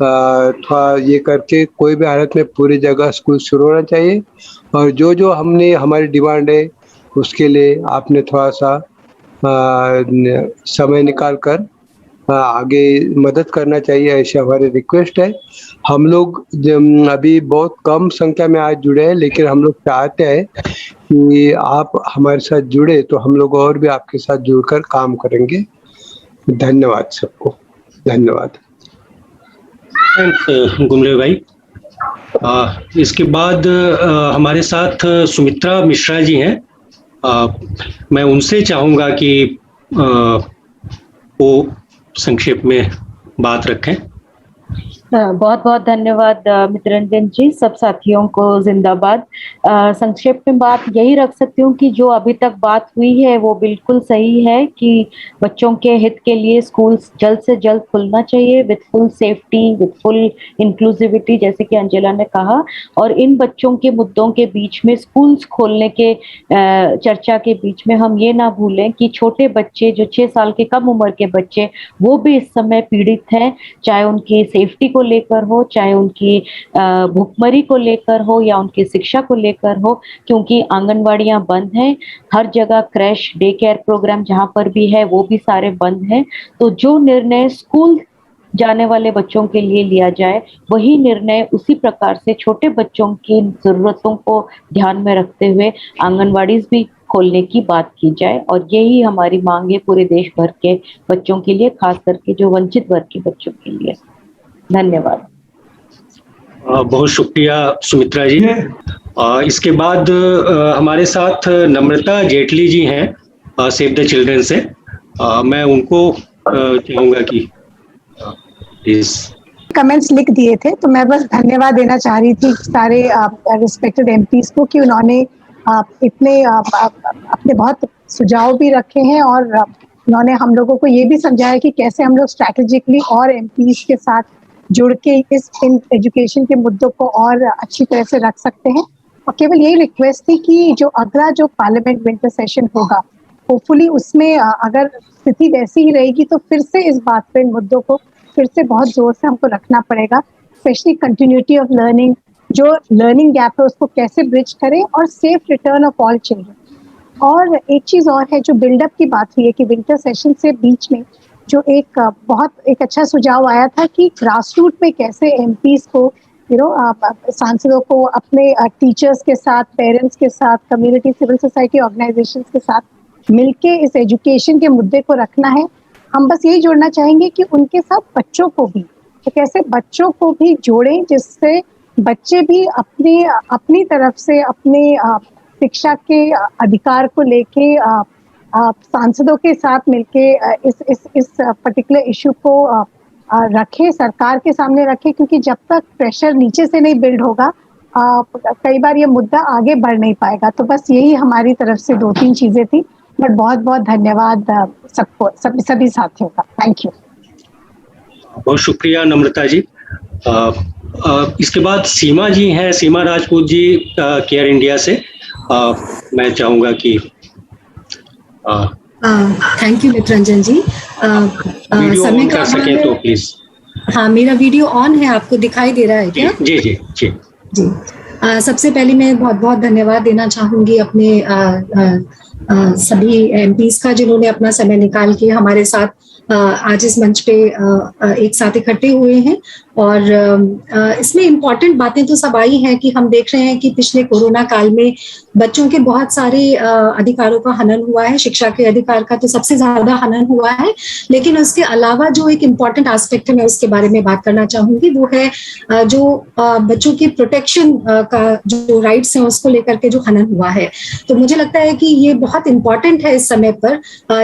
थोड़ा ये करके कोई भी हालत में पूरी जगह स्कूल शुरू होना चाहिए। और जो हमने हमारी डिमांड है उसके लिए आपने थोड़ा सा समय निकाल कर आगे मदद करना चाहिए, ऐसे हमारी रिक्वेस्ट है। हम लोग अभी बहुत कम संख्या में आज जुड़े हैं, लेकिन हम लोग चाहते हैं कि आप हमारे साथ जुड़े तो हम लोग और भी आपके साथ जुड़कर काम करेंगे। धन्यवाद सबको, धन्यवाद। गुमले भाई, इसके बाद हमारे साथ सुमित्रा मिश्रा जी हैं। मैं उनसे चाहूंगा कि वो संक्षेप में बात रखें। बहुत बहुत धन्यवाद मित्ररंजन जी। सब साथियों को जिंदाबाद। संक्षेप में बात यही रख सकती हूँ कि जो अभी तक बात हुई है वो बिल्कुल सही है कि बच्चों के हित के लिए स्कूल जल्द से जल्द खुलना चाहिए, with full safety, with full inclusivity, जैसे कि अंजला ने कहा। और इन बच्चों के मुद्दों के बीच में, स्कूल्स खोलने के चर्चा के बीच में हम ये ना भूलें कि छोटे बच्चे, जो 6 साल के कम उम्र के बच्चे, वो भी इस समय पीड़ित हैं, चाहे उनकी सेफ्टी को लेकर हो, चाहे उनकी भूखमरी को लेकर हो, या उनकी शिक्षा को लेकर हो, क्योंकि आंगनवाड़ियां बंद हैं, हर जगह क्रैश, डे केयर प्रोग्राम जहां पर भी है वो भी सारे बंद हैं। तो जो निर्णय स्कूल जाने वाले बच्चों के लिए लिया जाए, वही निर्णय उसी प्रकार से छोटे बच्चों की जरूरतों को ध्यान में रखते हुए आंगनवाड़ी भी खोलने की बात की जाए। और यही हमारी मांग है पूरे देश भर के बच्चों के लिए, खास करके जो वंचित वर्ग के बच्चों के लिए। धन्यवाद। बहुत शुक्रिया सुमित्रा जी। इसके बाद हमारे साथ नम्रता जेटली जी हैं सेव द चिल्ड्रन से। मैं उनको चाहूंगा कि प्लीज। कमेंट्स लिख दिए थे, तो मैं बस धन्यवाद देना चाह रही थी सारे रिस्पेक्टेड एमपीज को कि उन्होंने इतने अपने बहुत सुझाव भी रखे हैं, और उन्होंने हम लोगों को ये भी समझाया कि कैसे हम लोग स्ट्रैटेजिकली और एमपीज के साथ जुड़ के इस एजुकेशन के मुद्दों को और अच्छी तरह से रख सकते हैं। और केवल यही रिक्वेस्ट थी कि जो अगला जो पार्लियामेंट विंटर सेशन होगा, होपफुली उसमें अगर स्थिति वैसी ही रहेगी तो फिर से इस बात पे, इन मुद्दों को फिर से बहुत जोर से हमको रखना पड़ेगा। स्पेशली कंटिन्यूटी ऑफ लर्निंग, जो लर्निंग गैप है उसको कैसे ब्रिज करें, और safe return of all children. और एक चीज और है, जो बिल्डअप की बात हुई है कि विंटर सेशन से बीच में जो एक अच्छा सुझाव आया था कि ग्रास रूट पे कैसे एमपीज को, सांसदों को अपने टीचर्स के साथ, पेरेंट्स के साथ, कम्युनिटी, सिविल सोसाइटी ऑर्गेनाइजेशंस के साथ मिलके इस एजुकेशन के मुद्दे को रखना है। हम बस यही जोड़ना चाहेंगे कि उनके साथ बच्चों को भी, कैसे बच्चों को भी जोड़ें, जिससे बच्चे भी अपनी तरफ से अपने शिक्षा के अधिकार को लेके सांसदों के साथ मिलके इस पर्टिकुलर इशू को रखे, सरकार के सामने रखे, क्योंकि जब तक प्रेशर नीचे से नहीं बिल्ड होगा, कई बार ये मुद्दा आगे बढ़ नहीं पाएगा। तो बस यही हमारी तरफ से 2-3 चीजें थी, बट बहुत बहुत धन्यवाद सबको, सभी साथियों का। Thank you. बहुत शुक्रिया नम्रता जी। इसके बाद सीमा जी हैं, सीमा राजपूत जी केयर इंडिया से। मैं चाहूंगा कि थैंक यू नितरंजन जी। वीडियो समय ऑन का कर सके तो प्लीज। हाँ, मेरा वीडियो ऑन है, आपको दिखाई दे रहा है क्या? जी जी जी जी। सबसे पहले मैं बहुत बहुत धन्यवाद देना चाहूंगी अपने सभी एमपीज का, जिन्होंने अपना समय निकाल के हमारे साथ आज इस मंच पे एक साथ इकट्ठे हुए हैं। और इसमें इम्पॉर्टेंट बातें तो सब आई हैं कि हम देख रहे हैं कि पिछले कोरोना काल में बच्चों के बहुत सारे अधिकारों का हनन हुआ है। शिक्षा के अधिकार का तो सबसे ज्यादा हनन हुआ है, लेकिन उसके अलावा जो एक इम्पॉर्टेंट एस्पेक्ट है, मैं उसके बारे में बात करना चाहूंगी, वो है जो बच्चों की प्रोटेक्शन का जो राइट्स हैं उसको लेकर के जो हनन हुआ है। तो मुझे लगता है कि ये बहुत इम्पॉर्टेंट है इस समय पर।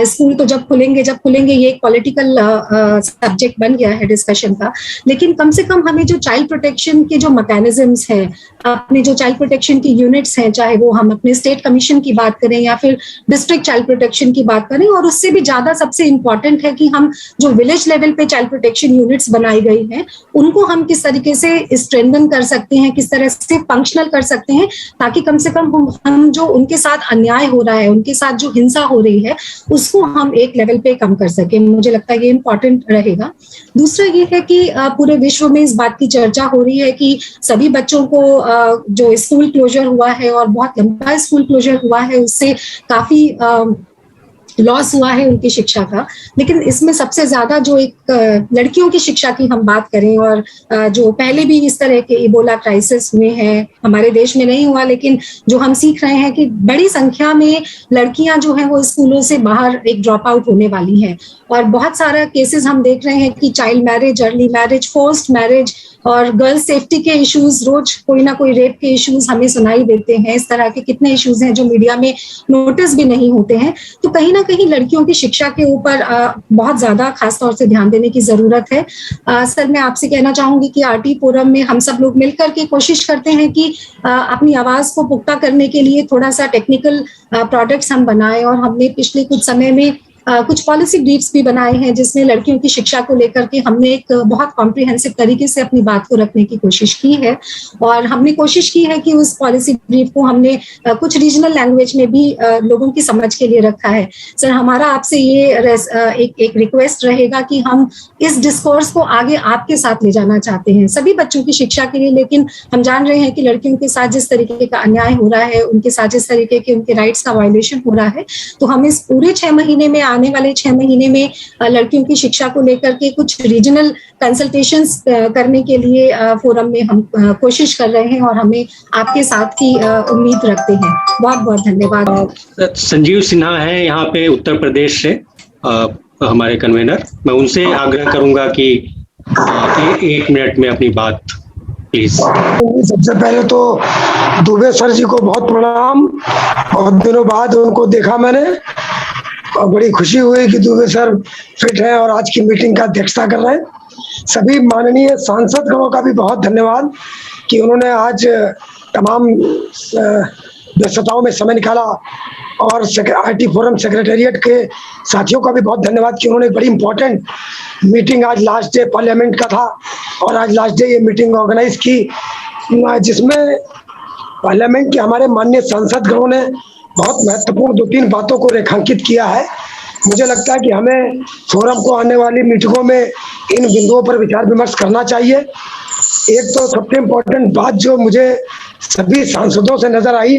स्कूल तो जब खुलेंगे ये एक पॉलिटिकल सब्जेक्ट बन गया है डिस्कशन का, लेकिन कम से कम हमें जो चाइल्ड प्रोटेक्शन के जो मैकेनिज्म्स हैं, अपने जो चाइल्ड प्रोटेक्शन की यूनिट्स हैं, चाहे वो हम अपने स्टेट कमीशन की बात करें या फिर डिस्ट्रिक्ट चाइल्ड प्रोटेक्शन की बात करें, और उससे भी ज्यादा सबसे इम्पॉर्टेंट है कि हम जो विलेज लेवल पे चाइल्ड प्रोटेक्शन यूनिट्स बनाई गई हैं उनको हम किस तरीके से स्ट्रेंथन कर सकते हैं, किस तरह से फंक्शनल कर सकते हैं, ताकि कम से कम हम जो उनके साथ अन्याय हो रहा है, उनके साथ जो हिंसा हो रही है, उसको हम एक लेवल पे कम कर सके। मुझे लगता है ये इम्पॉर्टेंट रहेगा। दूसरा ये है कि पूरे विश्व में इस बात की चर्चा हो रही है कि सभी बच्चों को जो स्कूल क्लोजर हुआ है और बहुत लंबा स्कूल क्लोजर हुआ है, उससे काफी लॉस हुआ है उनकी शिक्षा का। लेकिन इसमें सबसे ज्यादा जो एक लड़कियों की शिक्षा की हम बात करें, और जो पहले भी इस तरह के इबोला क्राइसिस हुए हैं, हमारे देश में नहीं हुआ, लेकिन जो हम सीख रहे हैं कि बड़ी संख्या में लड़कियां जो हैं वो स्कूलों से बाहर एक ड्रॉप आउट होने वाली हैं। और बहुत सारा केसेस हम देख रहे हैं कि child marriage, early marriage, forced marriage और गर्ल सेफ्टी के इश्यूज, रोज कोई ना कोई रेप के इश्यूज हमें सुनाई देते हैं। इस तरह के कितने इश्यूज हैं जो मीडिया में नोटिस भी नहीं होते हैं। तो कहीं ना कहीं लड़कियों की शिक्षा के ऊपर बहुत ज्यादा खासतौर से ध्यान देने की जरूरत है। सर, मैं आपसे कहना चाहूंगी कि आरटी फोरम में हम सब लोग मिलकर के कोशिश करते हैं कि अपनी आवाज को पुख्ता करने के लिए थोड़ा सा टेक्निकल प्रोडक्ट्स हम बनाए, और हमने पिछले कुछ समय में कुछ पॉलिसी ब्रीफ्स भी बनाए हैं जिसमें लड़कियों की शिक्षा को लेकर के हमने एक बहुत कॉम्प्रिहेंसिव तरीके से अपनी बात को रखने की कोशिश की है। और हमने कोशिश की है कि उस पॉलिसी ब्रीफ को हमने कुछ रीजनल लैंग्वेज में भी लोगों की समझ के लिए रखा है। सर, हमारा आपसे ये एक रिक्वेस्ट रहेगा कि हम इस डिस्कोर्स को आगे आपके साथ ले जाना चाहते हैं सभी बच्चों की शिक्षा के लिए, लेकिन हम जान रहे हैं कि लड़कियों के साथ जिस तरीके का अन्याय हो रहा है, उनके साथ जिस तरीके के उनके राइट्स का वायलेशन हो रहा है, तो हम इस पूरे 6 महीने में, आने वाले 6 महीने में लड़कियों की शिक्षा को लेकर के कुछ रीजनल कंसल्टेशंस करने के लिए फोरम में हम कोशिश कर रहे हैं, और हमें आपके साथ की उम्मीद रखते हैं। बहुत बहुत धन्यवाद। संजीव सिन्हा है यहाँ पे उत्तर प्रदेश से हमारे कन्वेनर। मैं उनसे आग्रह करूंगा कि 1 मिनट में अपनी बात प्लीज। सबसे पहले तो दुबे सर जी को बहुत प्रणाम। बहुत दिनों बाद उनको देखा मैंने और बड़ी खुशी हुई कि दुबे सर फिट हैं और आज की मीटिंग का अध्यक्षता कर रहे हैं। सभी माननीय सांसद गणों का भी बहुत धन्यवाद कि उन्होंने आज तमाम व्यस्तताओं में समय निकाला, और आरटी फोरम सेक्रेटेरिएट के साथियों का भी बहुत धन्यवाद कि उन्होंने बड़ी इंपॉर्टेंट मीटिंग, आज लास्ट डे पार्लियामेंट का था और आज लास्ट डे ये मीटिंग ऑर्गेनाइज की, जिसमें पार्लियामेंट के हमारे माननीय सांसद गणों ने बहुत महत्वपूर्ण 2-3 बातों को रेखांकित किया है। मुझे लगता है कि हमें फोरम को आने वाली मीटिंगों में इन बिंदुओं पर विचार विमर्श करना चाहिए। एक तो सबसे इम्पोर्टेंट बात जो मुझे सभी सांसदों से नजर आई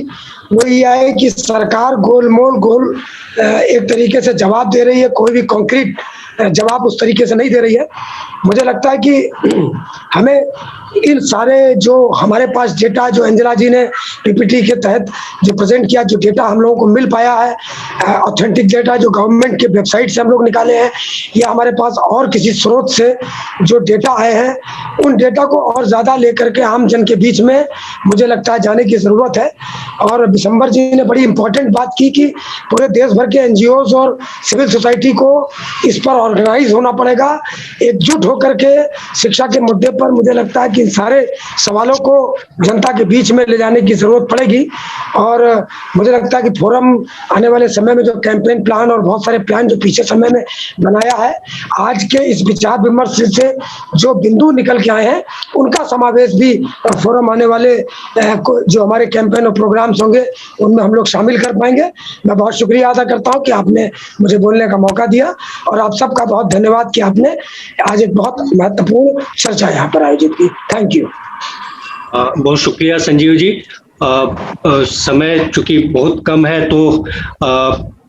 वो ये है कि सरकार गोल एक तरीके से जवाब दे रही है, कोई भी कॉन्क्रीट जवाब उस तरीके से नहीं दे रही है। मुझे लगता है कि हमें इन सारे जो हमारे पास डेटा जो अंजना जी ने पीपीटी के तहत जो प्रेजेंट किया, जो डेटा हम लोगों को मिल पाया है, ऑथेंटिक डेटा जो गवर्नमेंट के वेबसाइट से हम लोग निकाले हैं या हमारे पास और किसी स्रोत से जो डेटा आए हैं, उन डेटा को और ज़्यादा लेकर के आम जन के बीच में मुझे लगता है जाने की ज़रूरत है। और बिशंबर जी ने बड़ी इंपॉर्टेंट बात की कि पूरे देश भर के एनजीओज और सिविल सोसाइटी को इस पर ऑर्गेनाइज होना पड़ेगा, एकजुट होकर के शिक्षा के मुद्दे पर मुझे लगता है कि इन सारे सवालों को जनता के बीच में ले जाने की जरूरत पड़ेगी। और मुझे लगता है कि फोरम आने वाले समय में जो कैंपेन प्लान और बहुत सारे प्लान जो पीछे समय में बनाया है, आज के इस विचार विमर्श से जो बिंदु निकल के आए हैं उनका समावेश भी फोरम आने वाले जो हमारे कैंपेन और प्रोग्राम्स होंगे उनमें हम लोग शामिल कर पाएंगे। मैं बहुत शुक्रिया अदा करता हूं कि आपने मुझे बोलने का मौका दिया और आप सबका बहुत धन्यवाद कि आपने आज एक बहुत महत्वपूर्ण चर्चा यहाँ पर आयोजित की। Thank you. बहुत शुक्रिया संजीव जी। समय चूंकि बहुत कम है तो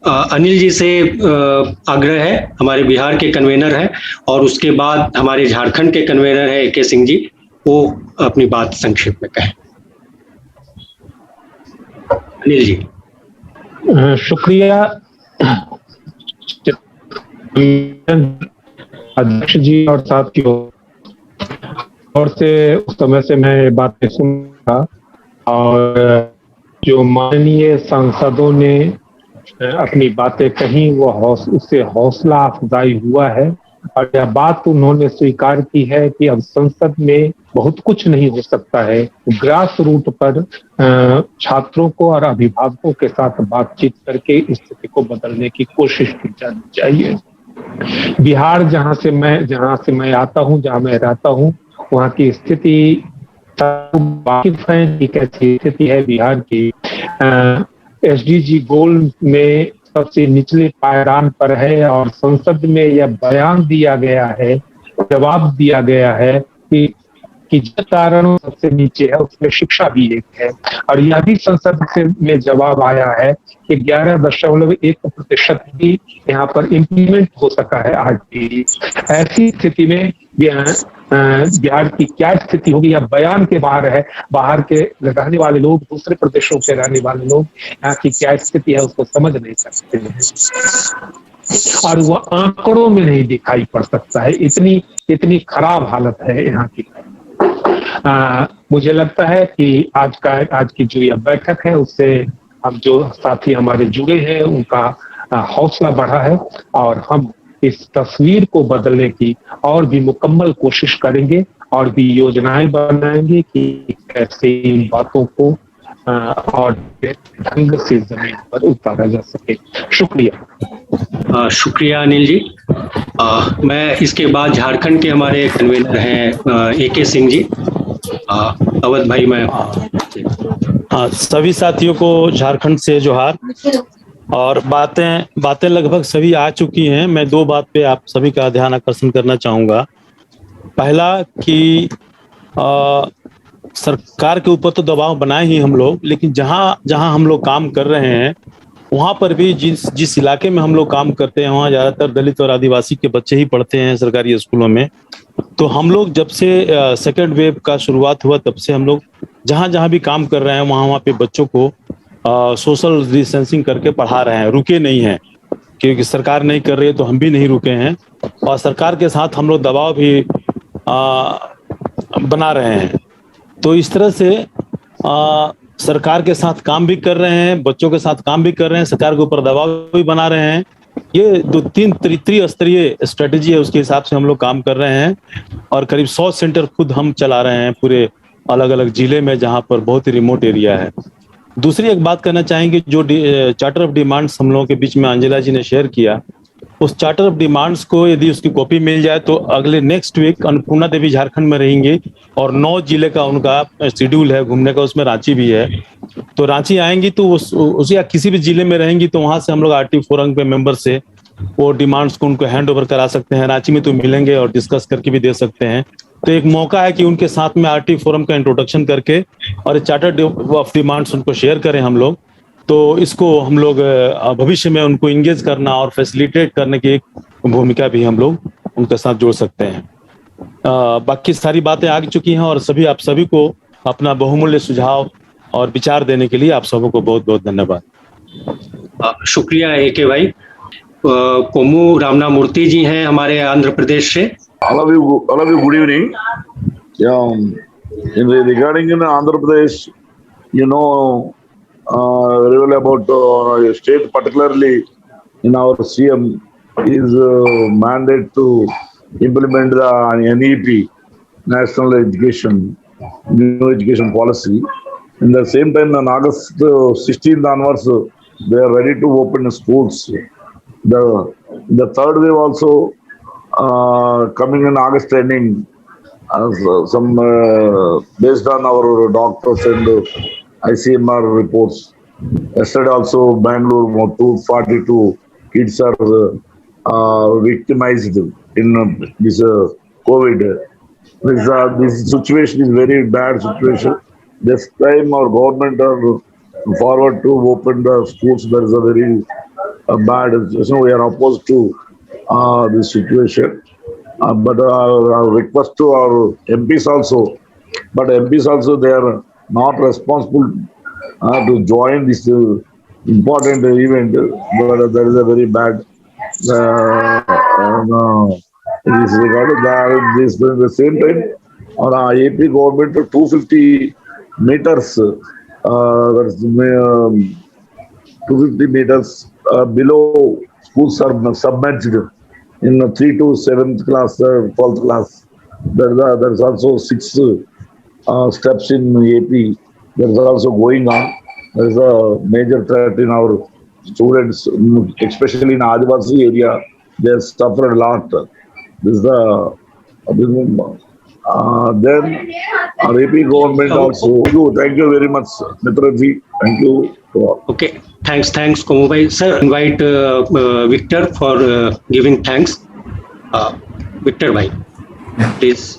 अनिल जी से आग्रह है, हमारे बिहार के कन्वेनर हैं, और उसके बाद हमारे झारखंड के कन्वेनर हैं AK सिंह जी, वो अपनी बात संक्षेप में कहें। अनिल जी। शुक्रिया अध्यक्ष जी और साथियों, और से उस समय से मैं बातें सुनूंगा और जो माननीय सांसदों ने अपनी बातें कही वो उससे हौसला अफजाई हुआ है और यह बात उन्होंने स्वीकार की है कि अब संसद में बहुत कुछ नहीं हो सकता है, ग्रास रूट पर छात्रों को और अभिभावकों के साथ बातचीत करके स्थिति को बदलने की कोशिश की जानी चाहिए। बिहार जहां से मैं आता हूं, जहां मैं रहता हूं, वहां की स्थिति वाकिफ है कि कैसी स्थिति है बिहार की। SDG गोल में सबसे निचले पायदान पर है और संसद में यह बयान दिया गया है, जवाब दिया गया है कि जिस कारण सबसे नीचे है उसमें शिक्षा भी एक है, और यह भी संसद से में जवाब आया है कि 11.1% भी यहाँ पर इम्प्लीमेंट हो सका है आज भी। ऐसी स्थिति में बिहार की क्या स्थिति होगी यह बयान के बाहर है। बाहर के रहने वाले लोग, दूसरे प्रदेशों के रहने वाले लोग यहाँ की क्या स्थिति है उसको समझ नहीं सकते हैं और वह आंकड़ों में नहीं दिखाई पड़ सकता है, इतनी खराब हालत है यहाँ की। मुझे लगता है कि आज की जो यह बैठक है उससे हम जो साथी हमारे जुड़े हैं उनका हौसला बढ़ा है और हम इस तस्वीर को बदलने की और भी मुकम्मल कोशिश करेंगे और भी योजनाएं बनाएंगे कि कैसे इन बातों को और ढंग से जमीन पर उतारा जा सके। शुक्रिया। शुक्रिया अनिल जी। मैं इसके बाद झारखंड के हमारे कन्वेनर हैं AK सिंह जी। अवध भाई, मैं सभी साथियों को झारखंड से जोहार। और बातें लगभग सभी आ चुकी हैं। मैं दो बात पे आप सभी का ध्यान आकर्षण करना चाहूँगा। पहला कि सरकार के ऊपर तो दबाव बनाए ही हम लोग, लेकिन जहाँ हम लोग काम कर रहे हैं वहाँ पर भी जिस इलाके में हम लोग काम करते हैं वहाँ ज़्यादातर दलित और आदिवासी के बच्चे ही पढ़ते हैं सरकारी स्कूलों में। तो हम लोग जब से सेकेंड वेव का शुरुआत हुआ तब से हम लोग जहाँ भी काम कर रहे हैं वहाँ पे बच्चों को सोशल डिस्टेंसिंग करके पढ़ा रहे हैं, रुके नहीं हैं, क्योंकि सरकार नहीं कर रही है तो हम भी नहीं रुके हैं। और सरकार के साथ हम लोग दबाव भी बना रहे हैं। तो इस तरह से सरकार के साथ काम भी कर रहे हैं, बच्चों के साथ काम भी कर रहे हैं, सरकार के ऊपर दबाव भी बना रहे हैं। ये 2-3 त्रिस्तरीय स्ट्रेटेजी है, उसके हिसाब से हम लोग काम कर रहे हैं। और करीब 100 सेंटर खुद हम चला रहे हैं पूरे अलग अलग जिले में, जहाँ पर बहुत ही रिमोट एरिया है। दूसरी एक बात करना चाहेंगे, जो चार्टर ऑफ डिमांड्स हम लोगों के बीच में अंजला जी ने शेयर किया, उस चार्टर ऑफ डिमांड्स को यदि उसकी कॉपी मिल जाए तो अगले नेक्स्ट वीक अन्नपूर्णा देवी झारखंड में रहेंगे और 9 जिले का उनका शेड्यूल है घूमने का, उसमें रांची भी है। तो रांची आएंगी तो उस या किसी भी जिले में रहेंगी तो वहां से हम लोग RT फोरम के मेंबर से वो डिमांड्स को उनको हैंड ओवर करा सकते हैं। रांची में तो मिलेंगे और डिस्कस करके भी दे सकते हैं। तो एक मौका है कि उनके साथ में RT फोरम का इंट्रोडक्शन करके और चार्टर ऑफ डिमांड्स उनको शेयर करें हम लोग। तो इसको हम लोग भविष्य में उनको इंगेज करना और फैसिलिटेट करने की एक भूमिका भी हम लोग उनके साथ जोड़ सकते हैं। बाकी सारी बातें आ चुकी हैं और आप सभी को अपना बहुमूल्य सुझाव और विचार देने के लिए आप सबों को बहुत बहुत धन्यवाद। शुक्रिया AK भाई। कोमू रामना मूर्ति जी हैं हमारे आंध्र प्रदेश से। All of you, good evening. Regarding in Andhra Pradesh, you know very well about state, particularly in our CM is mandate to implement the NEP national education, new education policy. In the same time, on August 16th onwards, they are ready to open schools. The third wave also coming in August ending. Some based on our doctors and ICMR reports. Yesterday also Bangalore 242 kids are victimized in this COVID. This situation is very bad situation. This time our government are forward to open the schools. There is a very bad situation. We are opposed to this situation. But our request to our MPs also, but MPs also, they are not responsible to join this important event, but there is a very bad this regarding that. This at the same time, on our AP government 250 meters, that's 250 meters below schools are submerged. In 3 to 7th class, 12th class, there is also 6 steps in AP. There is also going on. There is a major threat in our students, especially in Adivasi area. They have suffered a lot. This is then our AP government also. Thank you very much, Mitraji. Thank you. Okay, thanks, Komubhai. Sir, invite Victor for giving thanks. Victor bhai, please.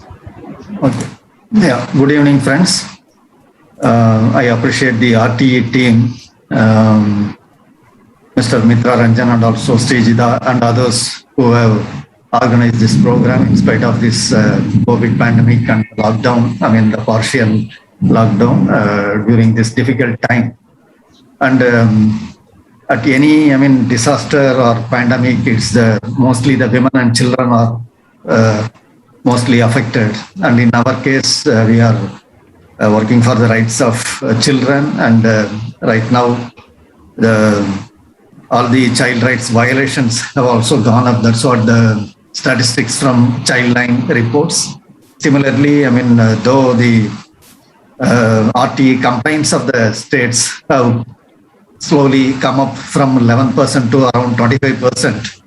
Okay. Yeah. Good evening, friends. I appreciate the RTE team, Mr. Mitra Ranjan and also Srijida and others who have organized this program in spite of this COVID pandemic and lockdown. I mean, the partial lockdown during this difficult time. And at any, disaster or pandemic, it's mostly the women and children are mostly affected. And in our case, we are working for the rights of children. And right now, all the child rights violations have also gone up. That's what the statistics from Childline reports. Similarly, though the RTE complaints of the states have slowly come up from 11% to around 25%.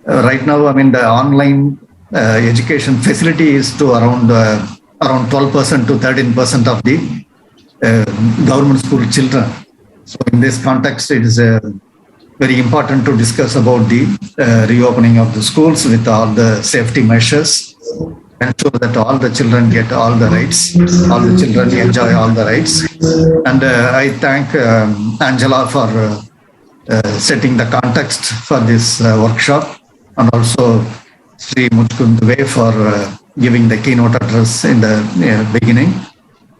Right now, the online education facility is to around 12% to 13% of the government school children. So in this context, it is very important to discuss about the reopening of the schools with all the safety measures, ensure that all the children get all the rights, all the children enjoy all the rights. And I thank Angela for setting the context for this workshop, and also Sri Muchkund Dubey for giving the keynote address in the beginning.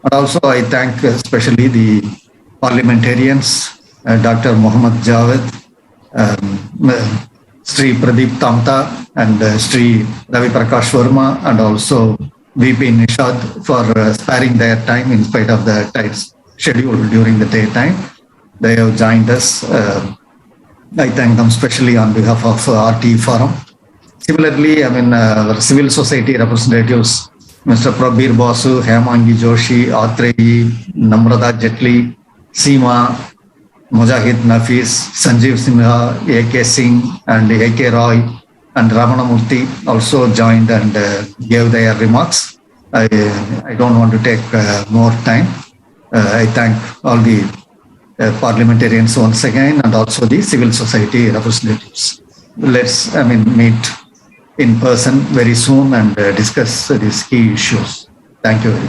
And also I thank especially the parliamentarians, Dr. Muhammad Javed, Sri Pradeep Tamta and Sri Ravi Prakash Verma, and also VP Nishad for sparing their time in spite of the tight schedule during the daytime. They have joined us. I thank them especially on behalf of RTE Forum. Similarly, our civil society representatives, Mr. Prabir Basu, Hemangi Joshi, Atreyi, Namrata Jetli, Seema, Mujahid Nafis, Sanjeev Sinha, A.K. Singh, and A.K. Roy, and Ramana Murthy also joined and gave their remarks. I don't want to take more time. I thank all the parliamentarians once again, and also the civil society representatives. Let's meet in person very soon and discuss these key issues. Thank you very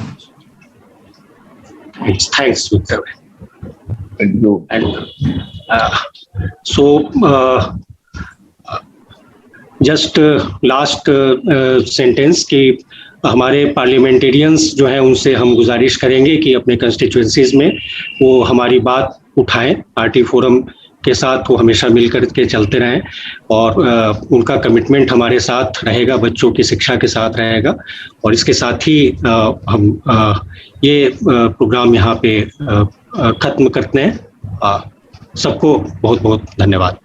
much. Thanks, Victor. Thank you. And just last sentence कि हमारे parliamentarians जो हैं उनसे हम गुजारिश करेंगे कि अपने कंस्टिट्यूएंसीज में वो हमारी बात उठाएं, पार्टी फोरम के साथ वो हमेशा मिलकर के चलते रहें, और उनका कमिटमेंट हमारे साथ रहेगा, बच्चों की शिक्षा के साथ रहेगा। और इसके साथ ही हम ये प्रोग्राम यहाँ पे खत्म करते हैं। सबको बहुत बहुत धन्यवाद।